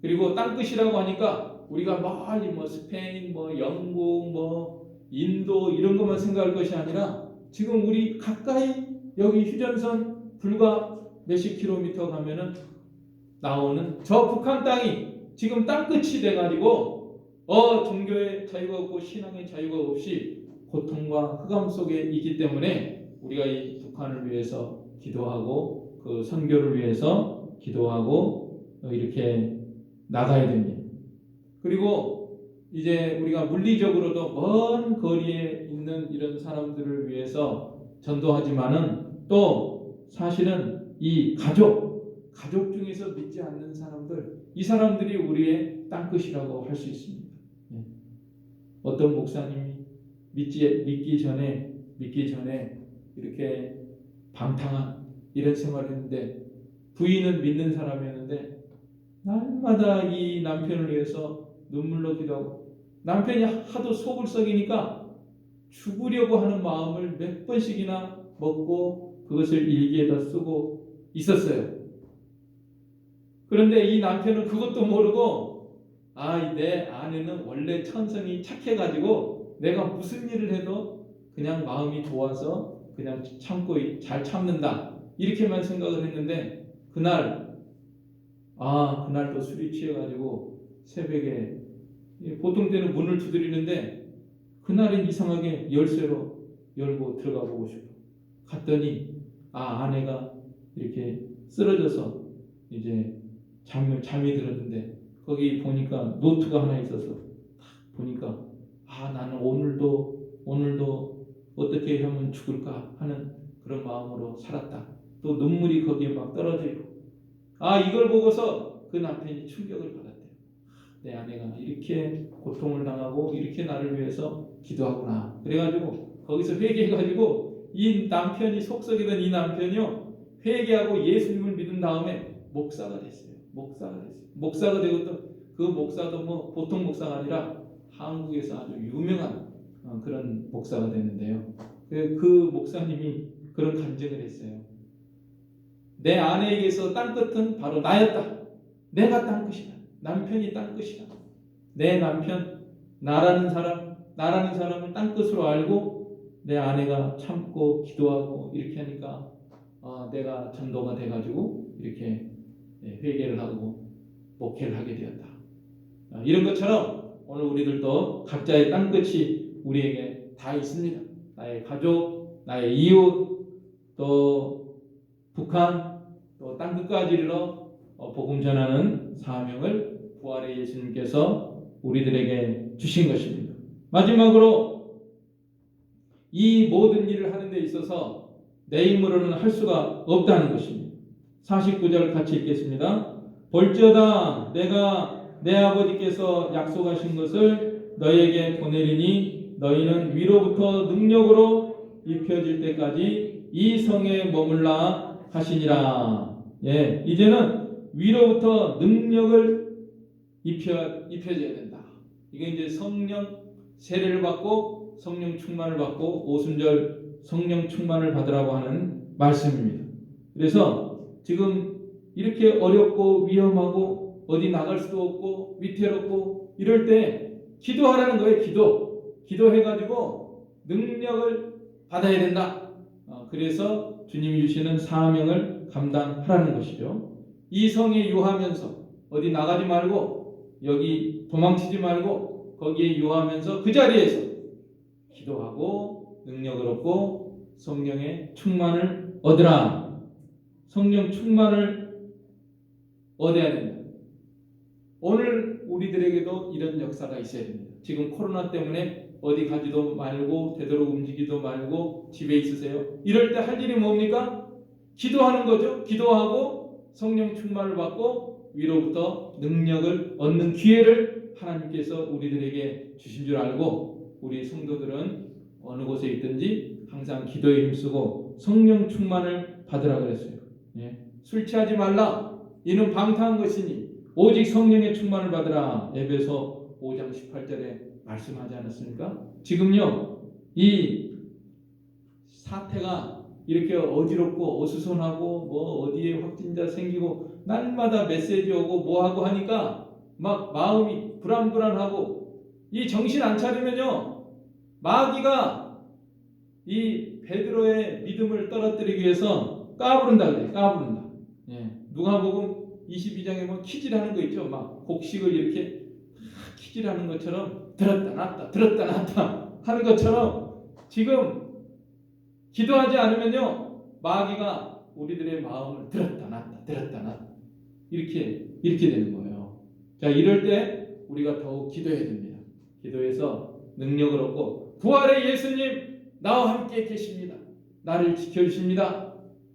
그리고 땅끝이라고 하니까 우리가 멀리 스페인, 영국, 인도 이런 것만 생각할 것이 아니라 지금 우리 가까이 여기 휴전선 불과 몇십 킬로미터 가면은 나오는 저 북한 땅이 지금 땅끝이 돼가지고 종교의 자유가 없고 신앙의 자유가 없이 고통과 흑암 속에 있기 때문에 우리가 이 북한을 위해서 기도하고 그 선교를 위해서 기도하고 이렇게 나가야 됩니다. 그리고 이제 우리가 물리적으로도 먼 거리에 있는 이런 사람들을 위해서 전도하지만은 또 사실은 이 가족 중에서 믿지 않는 사람들, 이 사람들이 우리의 땅끝이라고 할 수 있습니다. 어떤 목사님이 믿기 전에 이렇게 방탕한 이런 생활을 했는데 부인은 믿는 사람이었는데 날마다 이 남편을 위해서 눈물로 기도하고 남편이 하도 속을 썩이니까 죽으려고 하는 마음을 몇 번씩이나 먹고 그것을 일기에다 쓰고 있었어요. 그런데 이 남편은 그것도 모르고 내 아내는 원래 천성이 착해가지고 내가 무슨 일을 해도 그냥 마음이 좋아서 그냥 참고 잘 참는다 이렇게만 생각을 했는데 그날 또 술이 취해가지고 새벽에 보통 때는 문을 두드리는데 그날은 이상하게 열쇠로 열고 들어가 보고 싶어 갔더니 아내가 이렇게 쓰러져서 이제 잠이 들었는데 거기 보니까 노트가 하나 있어서 보니까 나는 오늘도 어떻게 하면 죽을까 하는 그런 마음으로 살았다. 또 눈물이 거기에 막 떨어지고 이걸 보고서 그 남편이 충격을 받았대요. 내 아내가 이렇게 고통을 당하고 이렇게 나를 위해서 기도하구나. 그래가지고 거기서 회개해가지고 이 남편이 속썩이던 이 남편이요 회개하고 예수님을 믿은 다음에 목사가 됐어요. 목사가 되고 또 그 목사도 보통 목사가 아니라 한국에서 아주 유명한 그런 목사가 됐는데요. 그 목사님이 그런 간증을 했어요. 내 아내에게서 땅끝은 바로 나였다. 내가 땅끝이다. 남편이 땅끝이다. 내 남편 나라는 사람을 땅끝으로 알고 내 아내가 참고 기도하고 이렇게 하니까 내가 전도가 돼가지고 이렇게 회개를 하고 목회를 하게 되었다. 이런 것처럼 오늘 우리들도 각자의 땅끝이 우리에게 다 있습니다. 나의 가족, 나의 이웃, 또 북한, 또 땅끝까지 이르러 복음 전하는 사명을 부활의 예수님께서 우리들에게 주신 것입니다. 마지막으로 이 모든 일을 하는 데 있어서 내 힘으로는 할 수가 없다는 것입니다. 49절 같이 읽겠습니다. 볼지어다 내가 내 아버지께서 약속하신 것을 너희에게 보내리니 너희는 위로부터 능력으로 입혀질 때까지 이 성에 머물라 하시니라. 이제는 위로부터 능력을 입혀져야 된다. 이게 이제 성령 세례를 받고 성령 충만을 받고 오순절 성령 충만을 받으라고 하는 말씀입니다. 그래서 지금 이렇게 어렵고 위험하고 어디 나갈 수도 없고 위태롭고 이럴 때 기도하라는 거예요. 기도해가지고 능력을 받아야 된다. 그래서 주님이 주시는 사명을 감당하라는 것이죠. 이 성에 유하면서 어디 나가지 말고 여기 도망치지 말고 거기에 유하면서 그 자리에서 기도하고 능력을 얻고 성령의 충만을 얻으라. 성령 충만을 얻어야 된다. 오늘 우리들에게도 이런 역사가 있어야 됩니다. 지금 코로나 때문에 어디 가지도 말고 되도록 움직이도 말고 집에 있으세요. 이럴 때 할 일이 뭡니까? 기도하는 거죠. 기도하고 성령 충만을 받고 위로부터 능력을 얻는 기회를 하나님께서 우리들에게 주신 줄 알고 우리 성도들은 어느 곳에 있든지 항상 기도에 힘쓰고 성령 충만을 받으라 그랬어요. 예. 술 취하지 말라. 이는 방탕한 것이니 오직 성령의 충만을 받으라. 에베소 5장 18절에 말씀하지 않았습니까? 지금요 이 사태가 이렇게 어지럽고 어수선하고 뭐 어디에 확진자 생기고 날마다 메시지 오고 뭐하고 하니까 막 마음이 불안불안하고 이 정신 안 차리면요 마귀가 이 베드로의 믿음을 떨어뜨리기 위해서 까부른다 그래요. 까부른다. 예. 누가복음 22장에 뭐 키질하는 거 있죠. 막 곡식을 이렇게 키질하는 것처럼 들었다 놨다 들었다 놨다 하는 것처럼 지금 기도하지 않으면요 마귀가 우리들의 마음을 들었다 놨다 들었다 놨다 이렇게 되는 거예요. 자, 이럴 때 우리가 더욱 기도해야 됩니다. 기도해서 능력을 얻고 부활의 예수님 나와 함께 계십니다. 나를 지켜주십니다.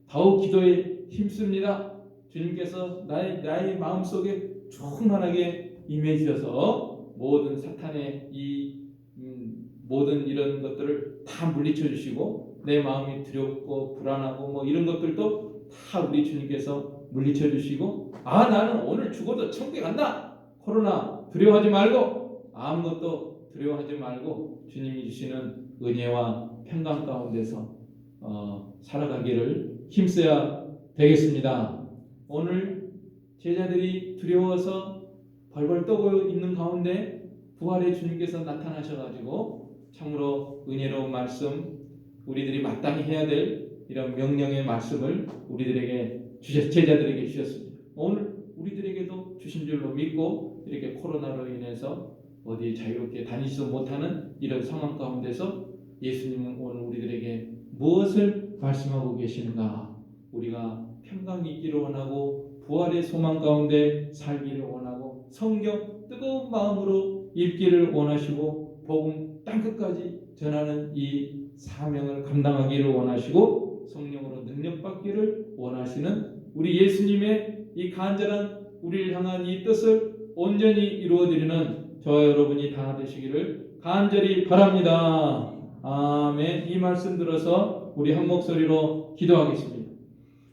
더욱 기도에 힘씁니다. 주님께서 나의 마음속에 충만하게 임해주셔서 모든 사탄의 이 모든 이런 것들을 다 물리쳐 주시고 내 마음이 두렵고 불안하고 뭐 이런 것들도 다 우리 주님께서 물리쳐 주시고 나는 오늘 죽어도 천국에 간다. 코로나 두려워하지 말고 아무것도 두려워하지 말고 주님이 주시는 은혜와 평강 가운데서 살아가기를 힘써야 되겠습니다. 오늘 제자들이 두려워서 벌벌 떠고 있는 가운데 부활의 주님께서 나타나셔가지고 참으로 은혜로운 말씀 우리들이 마땅히 해야 될 이런 명령의 말씀을 우리들에게 제자들에게 주셨습니다. 오늘 우리들에게도 주신 줄로 믿고 이렇게 코로나로 인해서 어디 자유롭게 다니지도 못하는 이런 상황 가운데서 예수님은 오늘 우리들에게 무엇을 말씀하고 계시는가? 우리가 평강이 있기를 원하고 부활의 소망 가운데 살기를 원하고 성경 뜨거운 마음으로 읽기를 원하시고 복음 땅끝까지 전하는 이 사명을 감당하기를 원하시고 성령으로 능력받기를 원하시는 우리 예수님의 이 간절한 우리를 향한 이 뜻을 온전히 이루어드리는 저와 여러분이 다 되시기를 간절히 바랍니다. 아멘. 이 말씀 들어서 우리 한 목소리로 기도하겠습니다.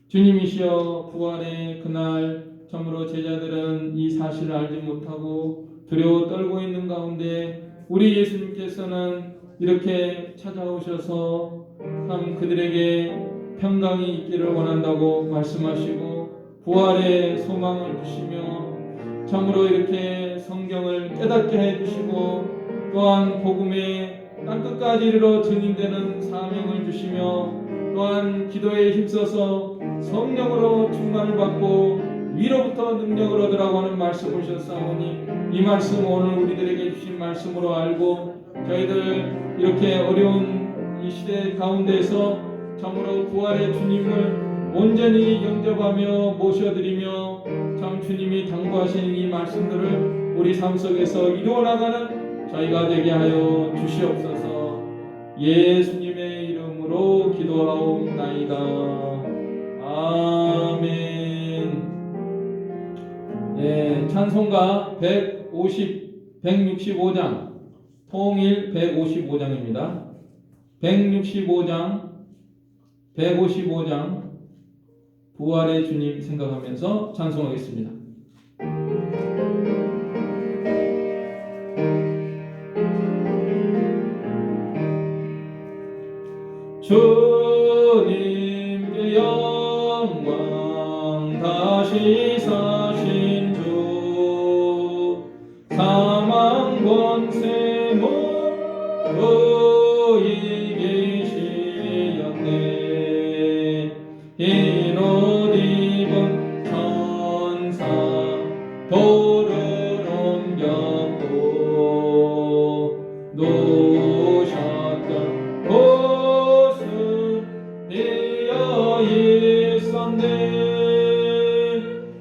주님이시여 부활의 그날 참으로 제자들은 이 사실을 알지 못하고 두려워 떨고 있는 가운데 우리 예수님께서는 이렇게 찾아오셔서 참 그들에게 평강이 있기를 원한다고 말씀하시고 부활의 소망을 주시며 참으로 이렇게 성경을 깨닫게 해주시고 또한 복음의 땅끝까지 이르러 증인되는 사명을 주시며 또한 기도에 힘써서 성령으로 충만을 받고 위로부터 능력을 얻으라고 하는 말씀을 주셨사오니 이 말씀 오늘 우리들에게 주신 말씀으로 알고 저희들 이렇게 어려운 이 시대 가운데서 참으로 부활의 주님을 온전히 영접하며 모셔드리며 참 주님이 당부하시는 이 말씀들을 우리 삶 속에서 이루어나가는 저희가 되게 하여 주시옵소서. 예수님의 이름으로 기도하옵나이다. 아멘. 예, 찬송가 165장 통일 155장입니다. 155장 부활의 주님 생각하면서 찬송하겠습니다. 주님께 영광 다시 사신 주 사망 권세 모두 이기시었네. 흰 옷 입은 천사 돌을 옮겼고 놓으셨던 곳은 비어 있었네.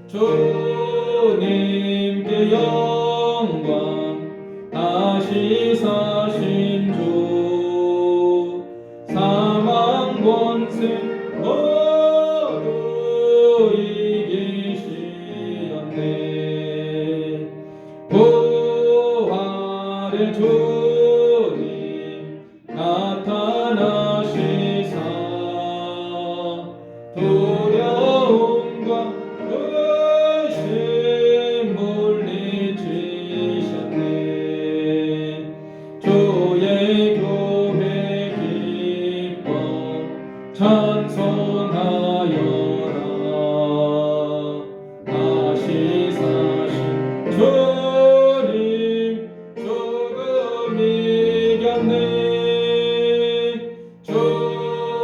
주님께 영광 다시 사신 주 사망 권세 모두 이기시었네. 두려움과 의심 물리치셨네. 주의 교회 기뻐 찬송하여라. 다시 사신 주님 조금 이겼네.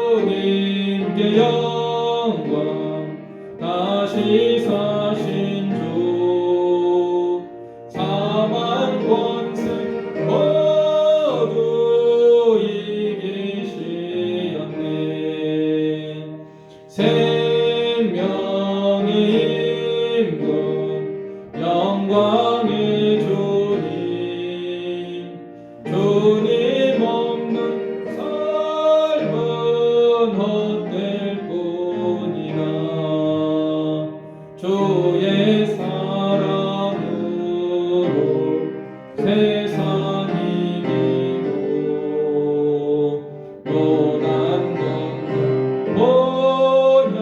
주님께 영광. 다시 사신 주 사망 권세 모두 이기시었네. 생명의 임금 영광의 주님. 주님 없는 삶은 헛될 뿐이라. 주의 사랑으로 세상 이기고 요단강 본향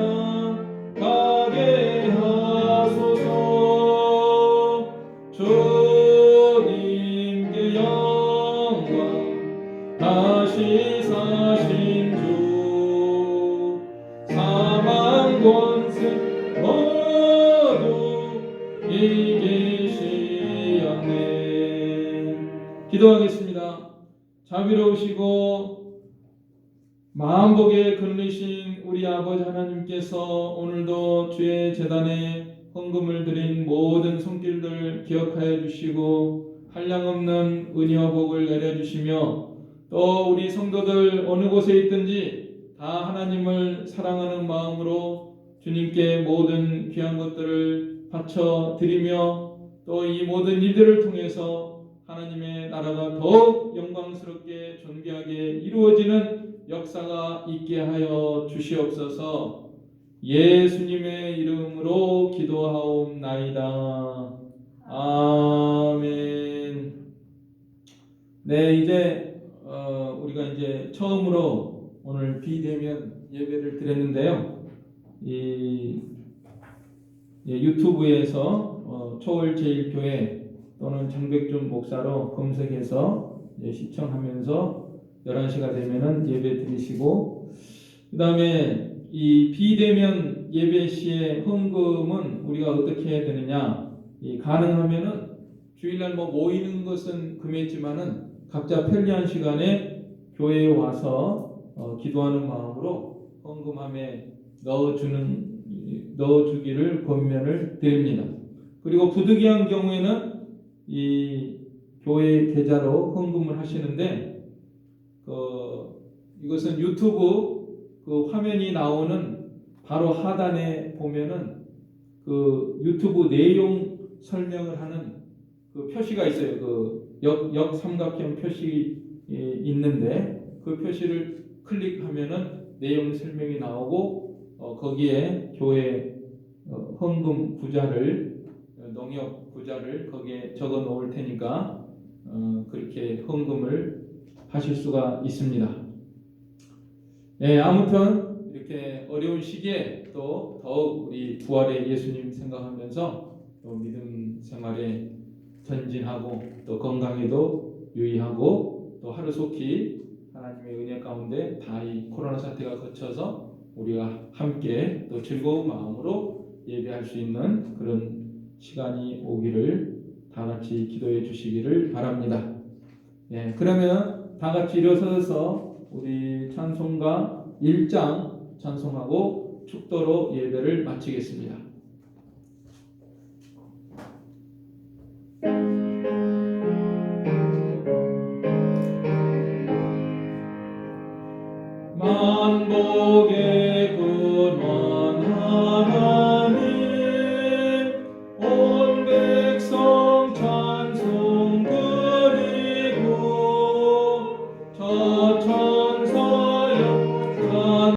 가게 하소서. 주님께 영광. 다시 사신 주 사망 권세 모두 이기시었네. 기도하겠습니다. 자비로우시고 마음복에 근리신 우리 아버지 하나님께서 오늘도 주의 제단에 헌금을 드린 모든 손길들 기억하여 주시고 한량없는 은혜와 복을 내려주시며 또 우리 성도들 어느 곳에 있든지 다 하나님을 사랑하는 마음으로 주님께 모든 귀한 것들을 바쳐 드리며 또 이 모든 일들을 통해서 하나님의 나라가 더욱 영광스럽게 존귀하게 이루어지는 역사가 있게 하여 주시옵소서. 예수님의 이름으로 기도하옵나이다. 아멘. 네, 이제 우리가 이제 처음으로 오늘 비대면 예배를 드렸는데요. 유튜브에서 초월제일교회 또는 정백준 목사로 검색해서 시청하면서 11시가 되면은 예배 드리시고, 그 다음에 이 비대면 예배 시의 헌금은 우리가 어떻게 해야 되느냐? 가능하면은 주일날 모이는 것은 금했지만은 각자 편리한 시간에 교회에 와서 기도하는 마음으로 헌금함에 넣어주기를 권면을 드립니다. 그리고 부득이한 경우에는 이 교회 계좌로 헌금을 하시는데 이것은 유튜브 그 화면이 나오는 바로 하단에 보면은 그 유튜브 내용 설명을 하는 그 표시가 있어요. 그 역삼각형 표시 있는데 그 표시를 클릭하면은 내용 설명이 나오고 거기에 교회 헌금 구자를 농협 구자를 거기에 적어 놓을 테니까 그렇게 헌금을 하실 수가 있습니다. 네, 아무튼 이렇게 어려운 시기에 또 더욱 우리 부활의 예수님 생각하면서 또 믿음 생활에 전진하고 또 건강에도 유의하고 또 하루속히 하나님의 은혜 가운데 다 이 코로나 사태가 거쳐서 우리가 함께 또 즐거운 마음으로 예배할 수 있는 그런 시간이 오기를 다 같이 기도해 주시기를 바랍니다. 예, 그러면 다 같이 일어서서 우리 찬송가 1장 찬송하고 축도로 예배를 마치겠습니다.